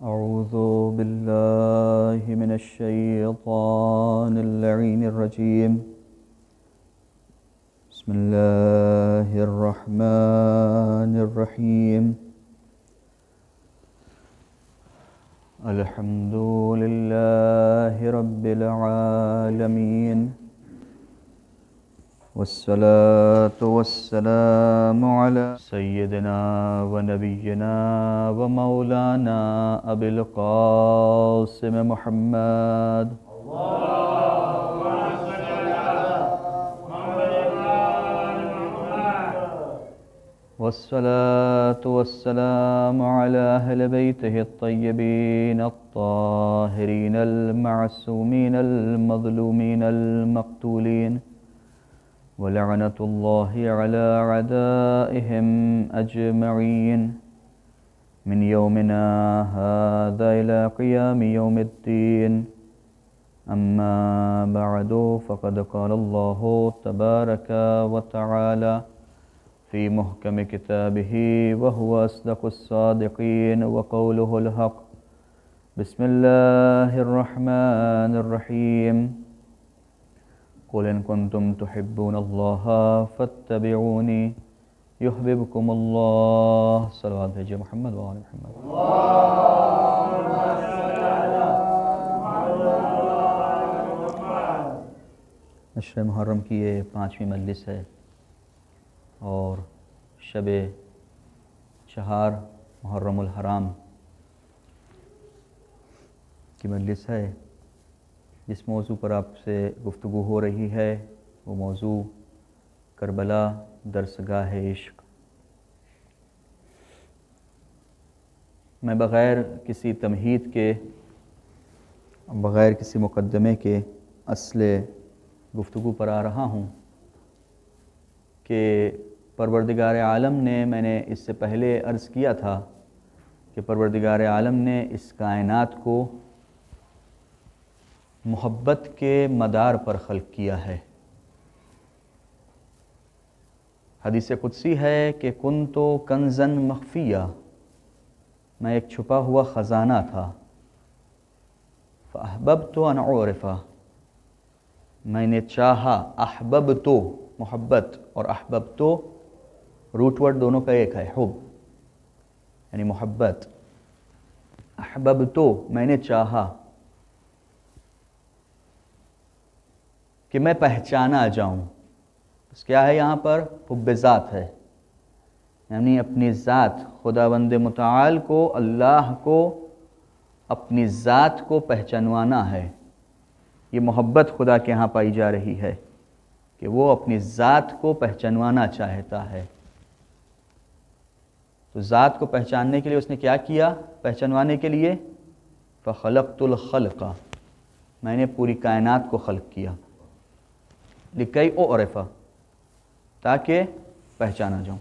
أعوذ بالله من الشيطان اللعين الرجيم. بسم الله الرحمن الرحيم. الحمد لله رب العالمين، والصلاة والسلام على سيدنا ونبينا ومولانا أبي القاسم محمد والصلاة والسلام على أهل بيته الطيبين الطاهرين المعصومين المظلومين المقتولين، ولعنة الله على أعدائهم أجمعين من يومنا هذا إلى قيام يوم الدين. أما بعد، فقد قال الله تبارك وتعالى في محكم كتابه وهو أصدق الصادقين وقوله الحق. بسم الله الرحمن الرحيم. قل إن كنتم تحبون الله فاتبعوني يحببكم الله. صلوات بھیجئے محمد وآل محمد. عشر محرم کی یہ 5ویں مجلس ہے اور شب چہار محرم الحرام کی مجلس ہے. جس موضوع پر آپ سے گفتگو ہو رہی ہے وہ موضوع کربلا درسگاہ عشق. میں بغیر کسی تمہید کے، بغیر کسی مقدمے کے اصل گفتگو پر آ رہا ہوں کہ پروردگار عالم نے، میں نے اس سے پہلے عرض کیا تھا کہ پروردگار عالم نے اس کائنات کو محبت کے مدار پر خلق کیا ہے. حدیث قدسی ہے کہ کنتو کنزن مخفیہ، میں ایک چھپا ہوا خزانہ تھا. فاحببت ان اعرف، میں نے چاہا. احببت محبت اور احببت روٹ ورڈ دونوں کا ایک ہے، حب یعنی محبت. احببت میں نے چاہا کہ میں پہچانا جاؤں. بس کیا ہے یہاں پر؟ حب ذات ہے، یعنی اپنی ذات، خداوند متعال کو، اللہ کو اپنی ذات کو پہچانوانا ہے. یہ محبت خدا کے ہاں پائی جا رہی ہے کہ وہ اپنی ذات کو پہچانوانا چاہتا ہے. تو ذات کو پہچاننے کے لیے اس نے کیا کیا؟ پہچانوانے کے لیے فخلقت الخلق، میں نے پوری کائنات کو خلق کیا. لکی اعرف، تاکہ پہچانا جاؤں.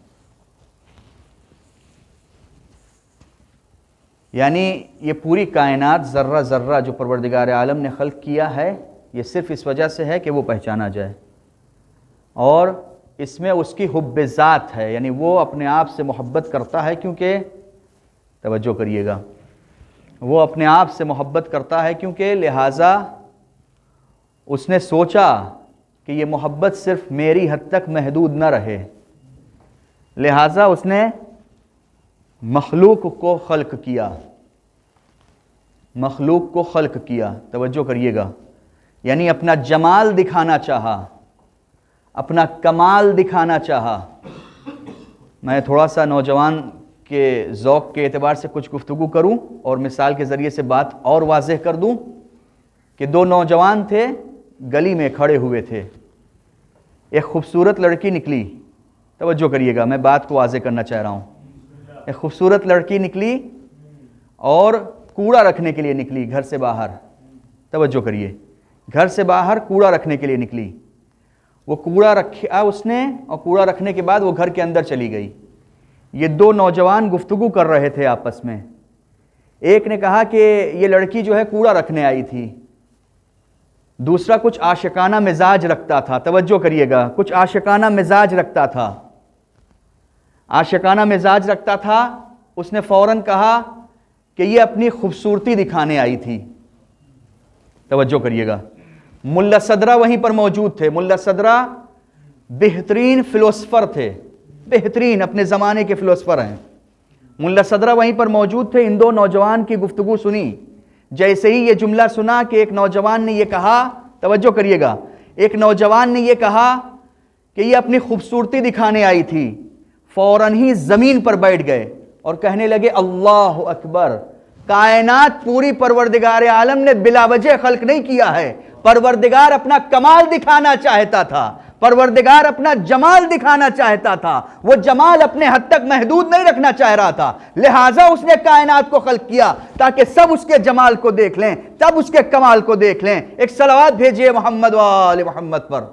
یعنی یہ پوری کائنات ذرہ ذرہ جو پروردگار عالم نے خلق کیا ہے، یہ صرف اس وجہ سے ہے کہ وہ پہچانا جائے. اور اس میں اس کی حب ذات ہے، یعنی وہ اپنے آپ سے محبت کرتا ہے، کیونکہ توجہ کریے گا، وہ اپنے آپ سے محبت کرتا ہے کیونکہ لہٰذا اس نے سوچا کہ یہ محبت صرف میری حد تک محدود نہ رہے، لہٰذا اس نے مخلوق کو خلق کیا. مخلوق کو خلق کیا، توجہ کریے گا، یعنی اپنا جمال دکھانا چاہا، اپنا کمال دکھانا چاہا. میں تھوڑا سا نوجوان کے ذوق کے اعتبار سے کچھ گفتگو کروں اور مثال کے ذریعے سے بات اور واضح کر دوں کہ دو نوجوان تھے، گلی میں کھڑے ہوئے تھے. ایک خوبصورت لڑکی نکلی، توجہ کریے گا، میں بات کو واضح کرنا چاہ رہا ہوں. ایک خوبصورت لڑکی نکلی اور کوڑا رکھنے کے لیے نکلی گھر سے باہر. توجہ کریے، گھر سے باہر کوڑا رکھنے کے لیے نکلی. وہ کوڑا رکھا اس نے، اور کوڑا رکھنے کے بعد وہ گھر کے اندر چلی گئی. یہ دو نوجوان گفتگو کر رہے تھے آپس میں. ایک نے کہا کہ یہ لڑکی جو ہے کوڑا رکھنے آئی تھی. دوسرا کچھ عاشقانہ مزاج رکھتا تھا. توجہ کریے گا, کچھ عاشقانہ مزاج رکھتا تھا. عاشقانہ مزاج رکھتا تھا. اس نے فوراً کہا کہ یہ اپنی خوبصورتی دکھانے آئی تھی. توجہ کریے گا. ملا صدرہ وہیں پر موجود تھے. ملا صدرہ بہترین فلسفر تھے, بہترین اپنے زمانے کے فلسفر ہیں. ملا صدرہ وہیں پر موجود تھے. ان دو نوجوان کی گفتگو سنی. جیسے ہی یہ جملہ سنا کہ ایک نوجوان نے یہ کہا, توجہ کریے گا, ایک نوجوان نے یہ کہا کہ یہ اپنی خوبصورتی دکھانے آئی تھی, فوراً ہی زمین پر بیٹھ گئے اور کہنے لگے اللہ اکبر. کائنات پوری پروردگار عالم نے بلا وجہ خلق نہیں کیا ہے. پروردگار اپنا کمال دکھانا چاہتا تھا, پروردگار اپنا جمال دکھانا چاہتا تھا. وہ جمال اپنے حد تک محدود نہیں رکھنا چاہ رہا تھا, لہٰذا اس نے کائنات کو خلق کیا تاکہ سب اس کے جمال کو دیکھ لیں, تب اس کے کمال کو دیکھ لیں. ایک صلوات بھیجئے محمد و آل محمد پر.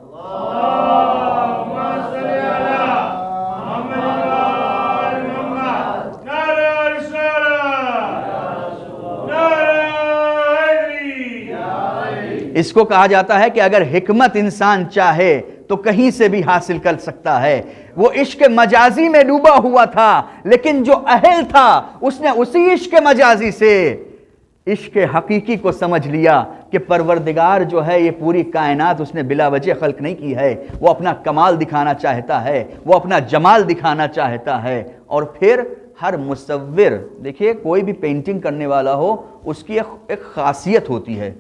اس کو کہا جاتا ہے کہ اگر حکمت انسان چاہے تو کہیں سے بھی حاصل کر سکتا ہے. وہ عشق مجازی میں ڈوبا ہوا تھا, لیکن جو اہل تھا اس نے اسی عشق مجازی سے عشق حقیقی کو سمجھ لیا کہ پروردگار جو ہے یہ پوری کائنات اس نے بلا وجہ خلق نہیں کی ہے. وہ اپنا کمال دکھانا چاہتا ہے, وہ اپنا جمال دکھانا چاہتا ہے. اور پھر ہر مصور, دیکھیے کوئی بھی پینٹنگ کرنے والا ہو اس کی ایک خاصیت ہوتی ہے.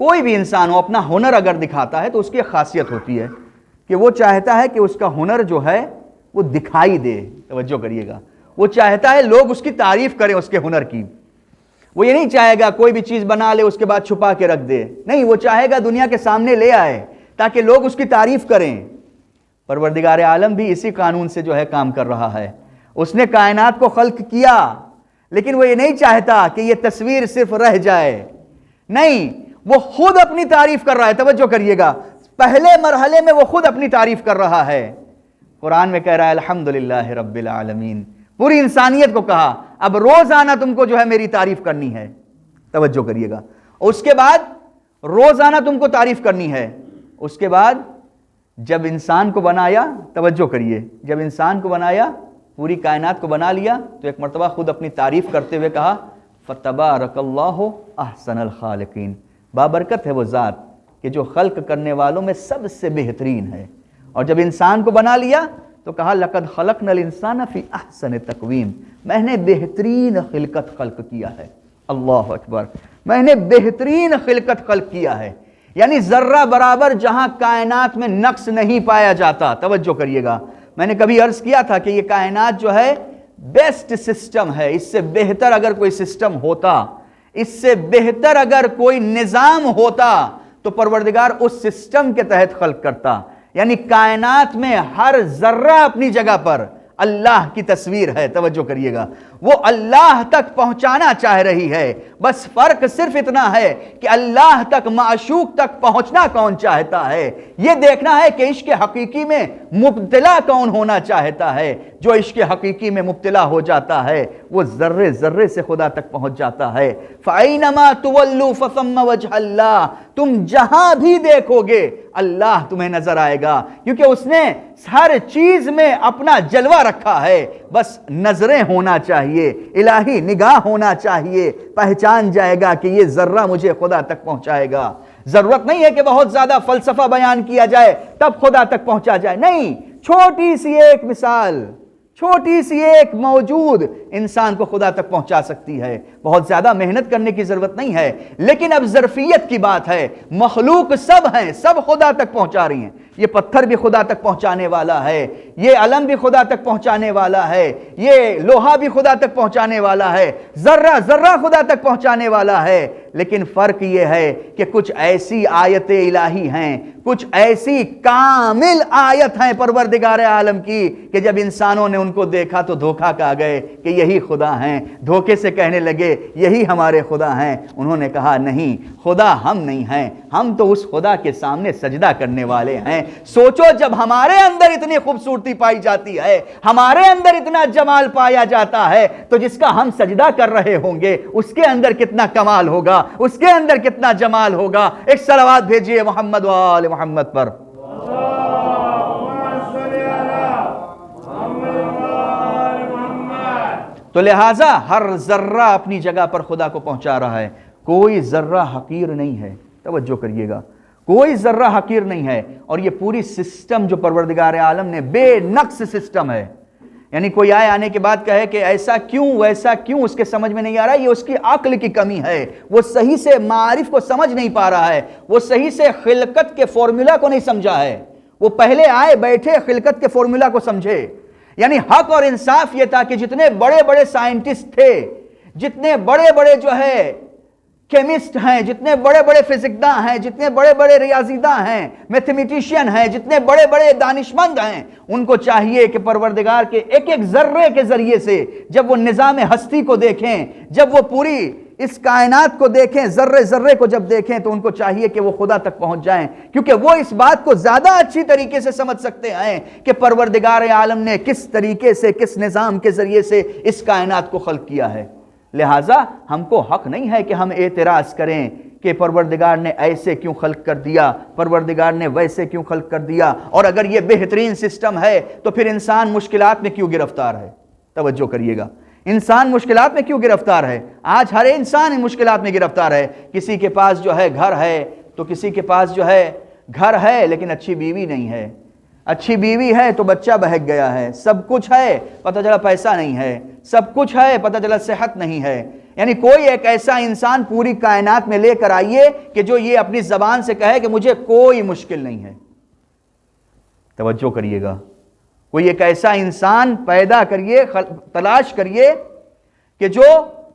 کوئی بھی انسان ہو اپنا ہنر اگر دکھاتا ہے تو اس کی ایک خاصیت ہوتی ہے کہ وہ چاہتا ہے کہ اس کا ہنر جو ہے وہ دکھائی دے. توجہ کریے گا, وہ چاہتا ہے لوگ اس کی تعریف کریں اس کے ہنر کی. وہ یہ نہیں چاہے گا کوئی بھی چیز بنا لے اس کے بعد چھپا کے رکھ دے, نہیں, وہ چاہے گا دنیا کے سامنے لے آئے تاکہ لوگ اس کی تعریف کریں. پروردگار عالم بھی اسی قانون سے جو ہے کام کر رہا ہے. اس نے کائنات کو خلق کیا, لیکن وہ یہ نہیں چاہتا کہ یہ تصویر صرف رہ جائے, نہیں, وہ خود اپنی تعریف کر رہا ہے. توجہ کریے گا, پہلے مرحلے میں وہ خود اپنی تعریف کر رہا ہے. قرآن میں کہہ رہا ہے الحمدللہ رب العالمین, پوری انسانیت کو کہا اب روزانہ تم کو جو ہے میری تعریف کرنی ہے. توجہ کریے گا, اس کے بعد روزانہ تم کو تعریف کرنی ہے. اس کے بعد جب انسان کو بنایا, توجہ کریے, جب انسان کو بنایا, پوری کائنات کو بنا لیا, تو ایک مرتبہ خود اپنی تعریف کرتے ہوئے کہا فتبارک اللہ احسن الخالقین. بابرکت ہے وہ ذات کہ جو خلق کرنے والوں میں سب سے بہترین ہے. اور جب انسان کو بنا لیا تو کہا لقد خلقنا الانسان فی احسن تقویم, میں نے بہترین خلقت خلق کیا ہے. اللہ اکبر, میں نے بہترین خلقت خلق کیا ہے. یعنی ذرہ برابر جہاں کائنات میں نقص نہیں پایا جاتا. توجہ کریے گا, میں نے کبھی عرض کیا تھا کہ یہ کائنات جو ہے بیسٹ سسٹم ہے. اس سے بہتر اگر کوئی سسٹم ہوتا, اس سے بہتر اگر کوئی نظام ہوتا تو پروردگار اس سسٹم کے تحت خلق کرتا. یعنی کائنات میں ہر ذرہ اپنی جگہ پر اللہ کی تصویر ہے. توجہ کریے گا, وہ اللہ تک پہنچانا چاہ رہی ہے. بس فرق صرف اتنا ہے کہ اللہ تک, معشوق تک پہنچنا کون چاہتا ہے, یہ دیکھنا ہے کہ عشق حقیقی میں مبتلا کون ہونا چاہتا ہے. جو عشق حقیقی میں مبتلا ہو جاتا ہے وہ ذرے ذرے سے خدا تک پہنچ جاتا ہے. فَأَيْنَمَا تُوَلُّوا فَثَمَّ وَجْهَ اللَّهِ, تم جہاں بھی دیکھو گے اللہ تمہیں نظر آئے گا, کیونکہ اس نے ہر چیز میں اپنا جلوہ رکھا ہے. بس نظریں ہونا چاہیے, الہی نگاہ ہونا چاہیے, پہچان جائے گا کہ یہ ذرہ مجھے خدا تک پہنچائے گا. ضرورت نہیں ہے کہ بہت زیادہ فلسفہ بیان کیا جائے تب خدا تک پہنچا جائے, نہیں, چھوٹی سی ایک مثال, چھوٹی سی ایک موجود انسان کو خدا تک پہنچا سکتی ہے. بہت زیادہ محنت کرنے کی ضرورت نہیں ہے. لیکن اب ظرفیت کی بات ہے, مخلوق سب ہیں, سب خدا تک پہنچا رہی ہیں. یہ پتھر بھی خدا تک پہنچانے والا ہے, یہ علم بھی خدا تک پہنچانے والا ہے, یہ لوہا بھی خدا تک پہنچانے والا ہے, ذرہ ذرہ خدا تک پہنچانے والا ہے. لیکن فرق یہ ہے کہ کچھ ایسی آیت الہی ہیں, کچھ ایسی کامل آیت ہیں پروردگار عالم کی کہ جب انسانوں نے ان کو دیکھا تو دھوکا کھا گئے کہ یہی خدا ہیں. دھوکے سے کہنے لگے یہی ہمارے خدا ہیں. انہوں نے کہا نہیں, خدا ہم نہیں ہیں, ہم تو اس خدا کے سامنے سجدہ کرنے والے ہیں. سوچو, جب ہمارے اندر اتنی خوبصورتی پائی جاتی ہے, ہمارے اندر اتنا جمال پایا جاتا ہے, تو جس کا ہم سجدہ کر رہے ہوں گے اس کے اندر کتنا کمال ہوگا. اس کے اندر کتنا جمال ہوگا. ایک صلوات بھیجیے محمد و آل محمد پر. تو لہٰذا ہر ذرہ اپنی جگہ پر خدا کو پہنچا رہا ہے. کوئی ذرہ حقیر نہیں ہے. توجہ کریے گا, کوئی ذرہ حقیر نہیں ہے. اور یہ پوری سسٹم جو پروردگار عالم نے, بے نقص سسٹم ہے. یعنی کوئی آنے کے بعد کہے کہ ایسا کیوں ویسا کیوں, اس کے سمجھ میں نہیں آ رہا, یہ اس کی عقل کی کمی ہے. وہ صحیح سے معارف کو سمجھ نہیں پا رہا ہے, وہ صحیح سے خلقت کے فارمولا کو نہیں سمجھا ہے. وہ پہلے آئے بیٹھے خلقت کے فارمولا کو سمجھے. یعنی حق اور انصاف یہ تھا کہ جتنے بڑے بڑے سائنٹسٹ تھے, جتنے بڑے بڑے جو ہے کیمسٹ ہیں, جتنے بڑے بڑے فزکداں ہیں, جتنے بڑے بڑے ریاضیداں ہیں, میتھمیٹیشین ہیں, جتنے بڑے بڑے دانشمند ہیں, ان کو چاہیے کہ پروردگار کے ایک ایک ذرے کے ذریعے سے جب وہ نظام ہستی کو دیکھیں, جب وہ پوری اس کائنات کو دیکھیں, ذرے ذرے کو جب دیکھیں, تو ان کو چاہیے کہ وہ خدا تک پہنچ جائیں, کیونکہ وہ اس بات کو زیادہ اچھی طریقے سے سمجھ سکتے ہیں کہ پروردگار عالم نے کس طریقے سے, کس نظام کے ذریعے سے اس کائنات کو خلق کیا ہے. لہٰذا ہم کو حق نہیں ہے کہ ہم اعتراض کریں کہ پروردگار نے ایسے کیوں خلق کر دیا, پروردگار نے ویسے کیوں خلق کر دیا, اور اگر یہ بہترین سسٹم ہے تو پھر انسان مشکلات میں کیوں گرفتار ہے. توجہ کریے گا, انسان مشکلات میں کیوں گرفتار ہے؟ آج ہر انسان مشکلات میں گرفتار ہے. کسی کے پاس جو ہے گھر ہے, تو کسی کے پاس جو ہے گھر ہے لیکن اچھی بیوی نہیں ہے. اچھی بیوی ہے تو بچہ بہک گیا ہے. سب کچھ ہے, پتہ چلا پیسہ نہیں ہے. سب کچھ ہے, پتہ چلا صحت نہیں ہے. یعنی کوئی ایک ایسا انسان پوری کائنات میں لے کر آئیے کہ جو یہ اپنی زبان سے کہے کہ مجھے کوئی مشکل نہیں ہے. توجہ کریے گا, کوئی ایک ایسا انسان پیدا کریے, تلاش کریے کہ جو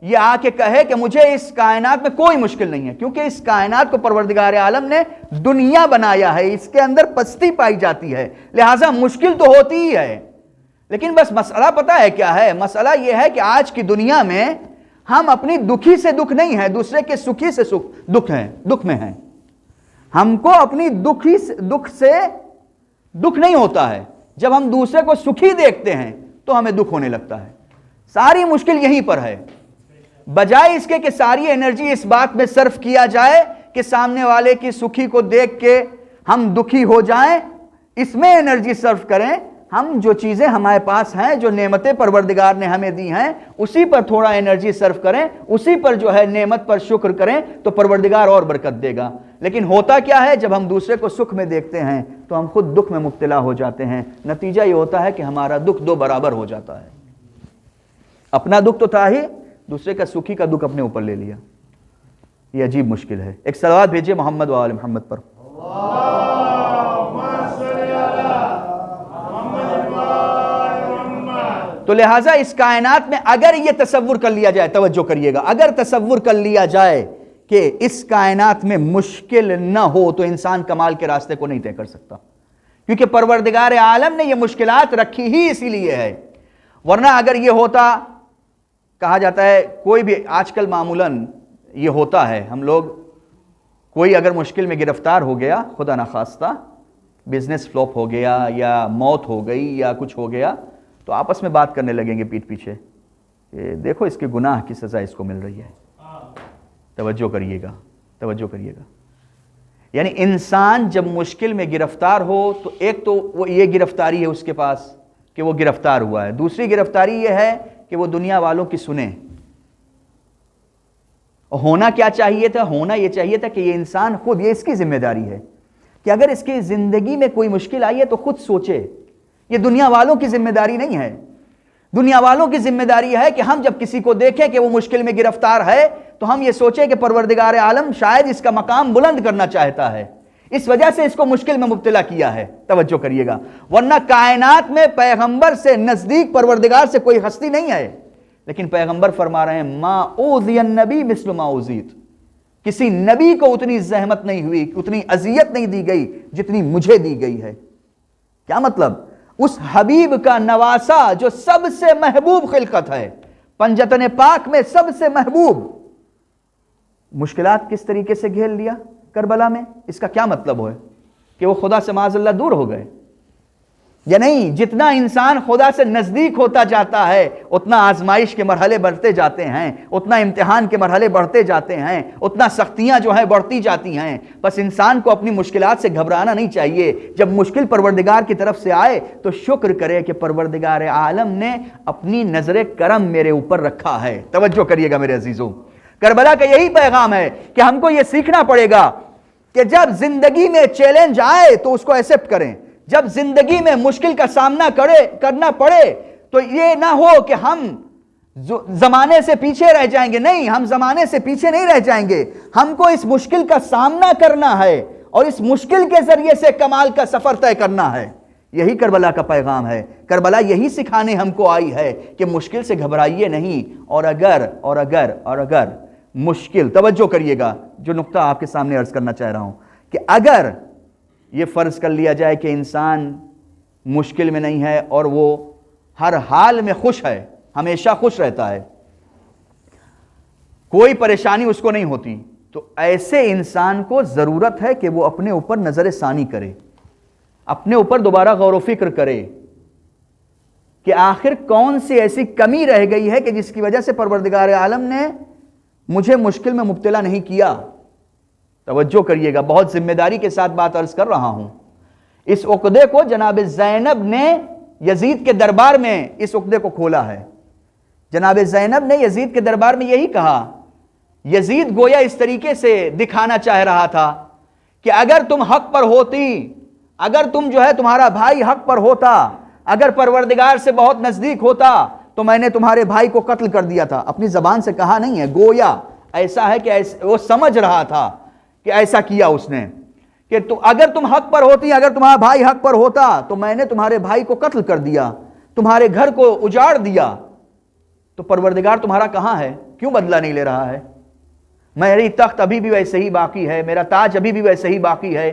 یہ آ کے کہے کہ مجھے اس کائنات میں کوئی مشکل نہیں ہے. کیونکہ اس کائنات کو پروردگار عالم نے دنیا بنایا ہے, اس کے اندر پستی پائی جاتی ہے, لہٰذا مشکل تو ہوتی ہی ہے. لیکن بس مسئلہ پتہ ہے کیا ہے؟ مسئلہ یہ ہے کہ آج کی دنیا میں ہم اپنی دکھی سے دکھ نہیں ہیں, دوسرے کے سکھی سے دکھ میں ہیں. ہم کو اپنی دکھ سے دکھ نہیں ہوتا ہے. جب ہم دوسرے کو سکھی دیکھتے ہیں تو ہمیں دکھ ہونے لگتا ہے. ساری مشکل یہیں پر ہے. بجائے اس کے کہ ساری انرجی اس بات میں صرف کیا جائے کہ سامنے والے کی سکھی کو دیکھ کے ہم دکھی ہو جائیں, اس میں انرجی صرف کریں. ہم جو چیزیں ہمارے پاس ہیں, جو نعمتیں پروردگار نے ہمیں دی ہیں, اسی پر تھوڑا انرجی صرف کریں, اسی پر جو ہے نعمت پر شکر کریں, تو پروردگار اور برکت دے گا. لیکن ہوتا کیا ہے, جب ہم دوسرے کو سکھ میں دیکھتے ہیں تو ہم خود دکھ میں مبتلا ہو جاتے ہیں. نتیجہ یہ ہوتا ہے کہ ہمارا دکھ دو برابر ہو جاتا ہے. اپنا دکھ تو تھا ہی, دوسرے کا سکھی کا دکھ اپنے اوپر لے لیا. یہ عجیب مشکل ہے. ایک صلوات بھیجیے محمد و آل محمد پر. تو لہٰذا اس کائنات میں اگر یہ تصور کر لیا جائے, توجہ کریے گا, اگر تصور کر لیا جائے کہ اس کائنات میں مشکل نہ ہو تو انسان کمال کے راستے کو نہیں طے کر سکتا. کیونکہ پروردگار عالم نے یہ مشکلات رکھی ہی اسی لیے ہے. ورنہ اگر یہ ہوتا, کہا جاتا ہے کوئی بھی آج کل معمولاً یہ ہوتا ہے, ہم لوگ کوئی اگر مشکل میں گرفتار ہو گیا, خدا نخواستہ بزنس فلوپ ہو گیا یا موت ہو گئی یا کچھ ہو گیا, تو آپس میں بات کرنے لگیں گے پیٹھ پیچھے کہ دیکھو اس کے گناہ کی سزا اس کو مل رہی ہے. توجہ کریے گا, توجہ کریے گا. یعنی انسان جب مشکل میں گرفتار ہو تو ایک تو وہ یہ گرفتاری ہے اس کے پاس کہ وہ گرفتار ہوا ہے, دوسری گرفتاری یہ ہے کہ وہ دنیا والوں کی سنیں. ہونا کیا چاہیے تھا؟ ہونا یہ چاہیے تھا کہ یہ انسان خود, یہ اس کی ذمہ داری ہے کہ اگر اس کی زندگی میں کوئی مشکل آئی ہے تو خود سوچے. یہ دنیا والوں کی ذمہ داری نہیں ہے. دنیا والوں کی ذمہ داری ہے کہ ہم جب کسی کو دیکھیں کہ وہ مشکل میں گرفتار ہے تو ہم یہ سوچیں کہ پروردگار عالم شاید اس کا مقام بلند کرنا چاہتا ہے, اس وجہ سے اس کو مشکل میں مبتلا کیا ہے. توجہ کریے گا, ورنہ کائنات میں پیغمبر سے نزدیک پروردگار سے کوئی ہستی نہیں ہے. لیکن پیغمبر فرما رہے ہیں ما اوذی النبی مثل ما اوذیت, کسی نبی کو اتنی زحمت نہیں ہوئی, اتنی اذیت نہیں دی گئی جتنی مجھے دی گئی ہے. کیا مطلب؟ اس حبیب کا نواسا جو سب سے محبوب خلقت ہے, پنجتن پاک میں سب سے محبوب, مشکلات کس طریقے سے گھیر لیا کربلا میں. اس کا کیا مطلب ہے کہ وہ خدا سے معاذ اللہ دور ہو گئے؟ یا نہیں؟ جتنا انسان خدا سے نزدیک ہوتا جاتا ہے اتنا آزمائش کے مرحلے بڑھتے جاتے ہیں، اتنا امتحان کے مرحلے بڑھتے جاتے ہیں، اتنا سختیاں جو ہیں بڑھتی جاتی ہیں۔ بس انسان کو اپنی مشکلات سے گھبرانا نہیں چاہیے۔ جب مشکل پروردگار کی طرف سے آئے تو شکر کرے کہ پروردگار عالم نے اپنی نظر کرم میرے اوپر رکھا ہے۔ توجہ کریے گا میرے عزیزوں، کربلا کا یہی پیغام ہے کہ ہم کو یہ سیکھنا پڑے گا کہ جب زندگی میں چیلنج آئے تو اس کو ایکسپٹ کریں۔ جب زندگی میں مشکل کا سامنا کرنا پڑے تو یہ نہ ہو کہ ہم زمانے سے پیچھے رہ جائیں گے۔ نہیں، ہم زمانے سے پیچھے نہیں رہ جائیں گے۔ ہم کو اس مشکل کا سامنا کرنا ہے اور اس مشکل کے ذریعے سے کمال کا سفر طے کرنا ہے۔ یہی کربلا کا پیغام ہے۔ کربلا یہی سکھانے ہم کو آئی ہے کہ مشکل سے گھبرائیے نہیں، اور اگر مشکل، توجہ کریے گا جو نقطہ آپ کے سامنے عرض کرنا چاہ رہا ہوں، کہ اگر یہ فرض کر لیا جائے کہ انسان مشکل میں نہیں ہے اور وہ ہر حال میں خوش ہے، ہمیشہ خوش رہتا ہے، کوئی پریشانی اس کو نہیں ہوتی، تو ایسے انسان کو ضرورت ہے کہ وہ اپنے اوپر نظر ثانی کرے، اپنے اوپر دوبارہ غور و فکر کرے کہ آخر کون سی ایسی کمی رہ گئی ہے کہ جس کی وجہ سے پروردگار عالم نے مجھے مشکل میں مبتلا نہیں کیا۔ توجہ کریے گا، بہت ذمہ داری کے ساتھ بات عرض کر رہا ہوں۔ اس عقدے کو جناب زینب نے یزید کے دربار میں اس عقدے کو کھولا ہے۔ جناب زینب نے یزید کے دربار میں یہی کہا۔ یزید گویا اس طریقے سے دکھانا چاہ رہا تھا کہ اگر تم حق پر ہوتی، اگر تم جو ہے تمہارا بھائی حق پر ہوتا، اگر پروردگار سے بہت نزدیک ہوتا تو میں نے تمہارے بھائی کو قتل کر دیا تھا۔ اپنی زبان سے کہا نہیں ہے، گویا ایسا ہے کہ وہ سمجھ رہا تھا کہ ایسا کیا اس نے، کہ اگر تم حق پر ہوتی، اگر تمہارا بھائی حق پر ہوتا تو میں نے تمہارے بھائی کو قتل کر دیا، تمہارے گھر کو اجاڑ دیا۔ تو پروردگار تمہارا کہاں ہے؟ کیوں بدلہ نہیں لے رہا ہے؟ میری تخت ابھی بھی ویسے ہی باقی ہے، میرا تاج ابھی بھی ویسے ہی باقی ہے،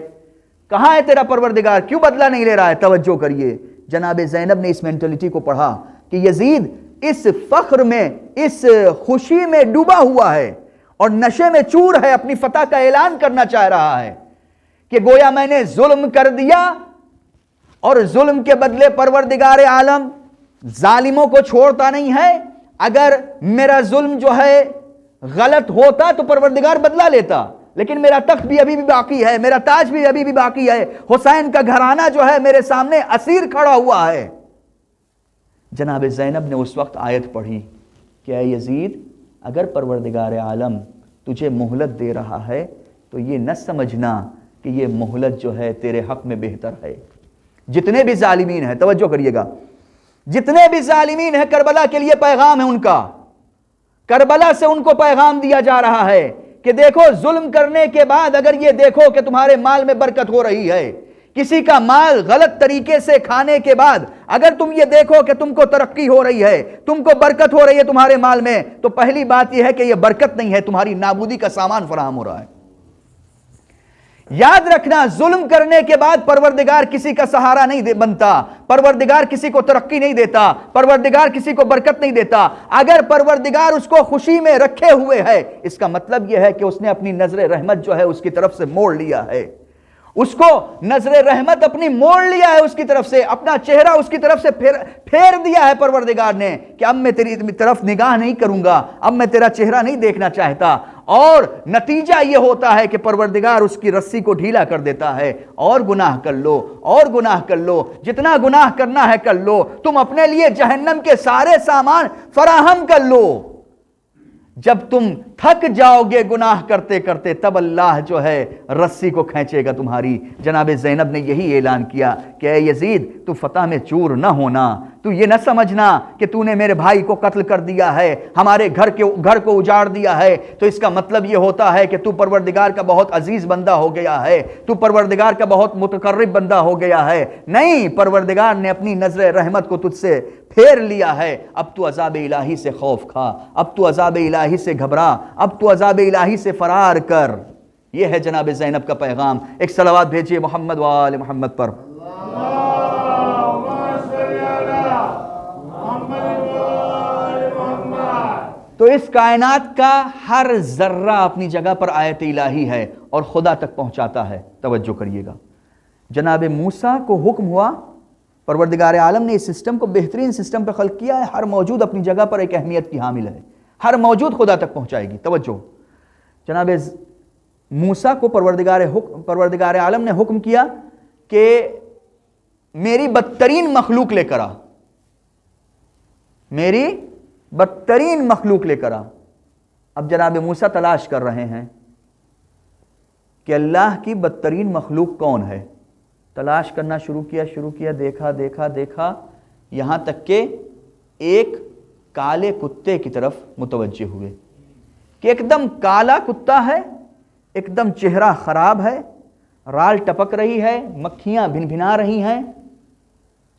کہاں ہے تیرا پروردگار؟ کیوں بدلہ نہیں لے رہا ہے؟ توجہ کریے، جناب زینب نے اس مینٹلٹی کو پڑھا کہ یزید اس فخر میں، اس خوشی میں ڈوبا ہوا ہے اور نشے میں چور ہے، اپنی فتح کا اعلان کرنا چاہ رہا ہے کہ گویا میں نے ظلم کر دیا اور ظلم کے بدلے پروردگار عالم ظالموں کو چھوڑتا نہیں ہے۔ اگر میرا ظلم جو ہے غلط ہوتا تو پروردگار بدلہ لیتا، لیکن میرا تخت بھی ابھی بھی باقی ہے، میرا تاج بھی ابھی بھی باقی ہے، حسین کا گھرانہ جو ہے میرے سامنے اسیر کھڑا ہوا ہے۔ جناب زینب نے اس وقت آیت پڑھی کہ اے یزید، اگر پروردگار عالم تجھے مہلت دے رہا ہے تو یہ نہ سمجھنا کہ یہ مہلت جو ہے تیرے حق میں بہتر ہے۔ جتنے بھی ظالمین ہیں، توجہ کریے گا، جتنے بھی ظالمین ہیں، کربلا کے لیے پیغام ہے ان کا۔ کربلا سے ان کو پیغام دیا جا رہا ہے کہ دیکھو، ظلم کرنے کے بعد اگر یہ دیکھو کہ تمہارے مال میں برکت ہو رہی ہے، کسی کا مال غلط طریقے سے کھانے کے بعد اگر تم یہ دیکھو کہ تم کو ترقی ہو رہی ہے، تم کو برکت ہو رہی ہے تمہارے مال میں، تو پہلی بات یہ ہے کہ یہ برکت نہیں ہے، تمہاری نابودی کا سامان فراہم ہو رہا ہے۔ یاد رکھنا، ظلم کرنے کے بعد پروردگار کسی کا سہارا نہیں بنتا، پروردگار کسی کو ترقی نہیں دیتا، پروردگار کسی کو برکت نہیں دیتا۔ اگر پروردگار اس کو خوشی میں رکھے ہوئے ہے، اس کا مطلب یہ ہے کہ اس نے اپنی نظر رحمت جو ہے اس کی طرف سے موڑ لیا ہے، اس کو نظر رحمت اپنی موڑ لیا ہے، اس کی طرف سے اپنا چہرہ اس کی طرف سے پھیر دیا ہے پروردگار نے کہ اب میں تیری طرف نگاہ نہیں کروں گا، اب میں تیرا چہرہ نہیں دیکھنا چاہتا۔ اور نتیجہ یہ ہوتا ہے کہ پروردگار اس کی رسی کو ڈھیلا کر دیتا ہے، اور گناہ کر لو، اور گناہ کر لو، جتنا گناہ کرنا ہے کر لو، تم اپنے لیے جہنم کے سارے سامان فراہم کر لو۔ جب تم تھک جاؤ گے گناہ کرتے کرتے، تب اللہ جو ہے رسی کو کھینچے گا تمہاری۔ جناب زینب نے یہی اعلان کیا کہ اے یزید، تو فتح میں چور نہ ہونا، تو یہ نہ سمجھنا کہ تو نے میرے بھائی کو قتل کر دیا ہے، ہمارے گھر کو اجاڑ دیا ہے، تو اس کا مطلب یہ ہوتا ہے کہ تو پروردگار کا بہت عزیز بندہ ہو گیا ہے، تو پروردگار کا بہت متقرب بندہ ہو گیا ہے۔ نہیں، پروردگار نے اپنی نظر رحمت کو تجھ سے پھیر لیا ہے۔ اب تو عذاب الہی سے خوف کھا، اب تو عذاب الہی سے گھبرا، اب تو عذاب الہی سے فرار کر۔ یہ ہے جناب زینب کا پیغام۔ ایک صلوات بھیجیے محمد و آل محمد پر۔ تو اس کائنات کا ہر ذرہ اپنی جگہ پر آیت الہی ہے اور خدا تک پہنچاتا ہے۔ توجہ کریے گا، جناب موسیٰ کو حکم ہوا پروردگار عالم نے اس سسٹم کو بہترین سسٹم پہ خلق کیا ہے. ہر موجود اپنی جگہ پر ایک اہمیت کی حامل ہے. ہر موجود خدا تک پہنچائے گی. توجہ, جناب موسیٰ کو پروردگار عالم نے حکم کیا کہ میری بدترین مخلوق لے کر آ, میری بدترین مخلوق لے کر آ. اب جناب موسیٰ تلاش کر رہے ہیں کہ اللہ کی بدترین مخلوق کون ہے. تلاش کرنا شروع کیا, دیکھا, یہاں تک کہ ایک کالے کتے کی طرف متوجہ ہوئے کہ ایک دم کالا کتا ہے, ایک دم چہرہ خراب ہے, رال ٹپک رہی ہے, مکھیاں بھن بھنا رہی ہیں.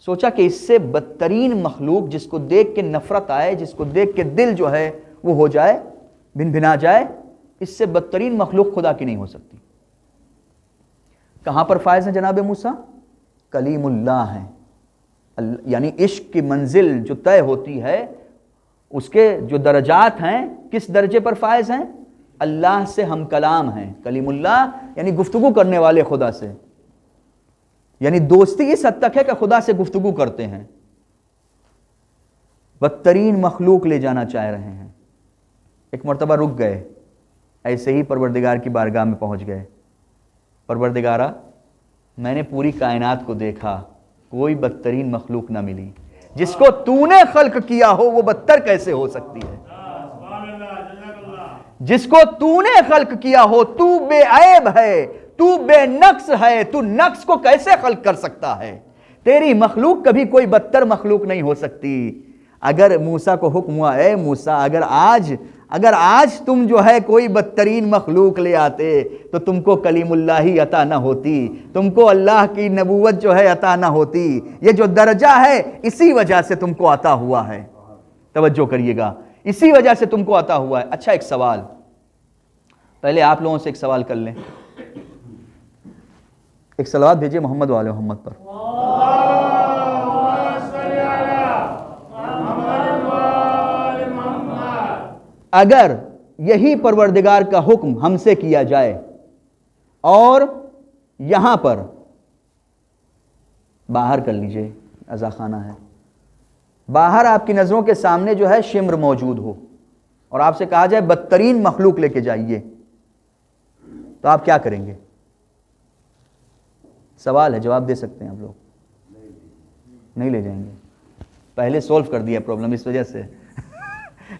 سوچا کہ اس سے بدترین مخلوق جس کو دیکھ کے نفرت آئے, جس کو دیکھ کے دل جو ہے وہ ہو جائے, بھن بھنا جائے, اس سے بدترین مخلوق خدا کی نہیں ہو سکتی. کہاں پر فائز ہیں جناب موسیٰ؟ کلیم اللہ ہیں. یعنی عشق کی منزل جو طے ہوتی ہے, اس کے جو درجات ہیں, کس درجے پر فائز ہیں؟ اللہ سے ہم کلام ہیں. کلیم اللہ یعنی گفتگو کرنے والے خدا سے, یعنی دوستی اس حد تک ہے کہ خدا سے گفتگو کرتے ہیں. بدترین مخلوق لے جانا چاہ رہے ہیں. ایک مرتبہ رک گئے, ایسے ہی پروردگار کی بارگاہ میں پہنچ گئے. پروردگارہ, میں نے پوری کائنات کو دیکھا, کوئی بدترین مخلوق نہ ملی. جس کو تو نے خلق کیا ہو وہ بدتر کیسے ہو سکتی ہے؟ جس کو تو نے خلق کیا ہو, تو بے عیب ہے, تو بے نقص ہے, تو نقص کو کیسے خلق کر سکتا ہے؟ تیری مخلوق کبھی کوئی بدتر مخلوق نہیں ہو سکتی. اگر موسیٰ کو حکم ہوا, اے موسیٰ, اگر آج تم جو ہے کوئی بدترین مخلوق لے آتے تو تم کو کلیم اللہ ہی عطا نہ ہوتی, تم کو اللہ کی نبوت جو ہے عطا نہ ہوتی. یہ جو درجہ ہے اسی وجہ سے تم کو عطا ہوا ہے. توجہ کریے گا, اسی وجہ سے تم کو عطا ہوا ہے. اچھا, ایک سوال پہلے آپ لوگوں سے ایک سوال کر لیں. ایک صلوات بھیجئے محمد وآل محمد پر. اگر یہی پروردگار کا حکم ہم سے کیا جائے اور یہاں پر باہر کر لیجئے, عزا خانہ ہے, باہر آپ کی نظروں کے سامنے جو ہے شمر موجود ہو اور آپ سے کہا جائے بدترین مخلوق لے کے جائیے, تو آپ کیا کریں گے؟ سوال ہے, جواب دے سکتے ہیں آپ لوگ. نہیں لے جائیں گے. پہلے سولف کر دیا پرابلم, اس وجہ سے.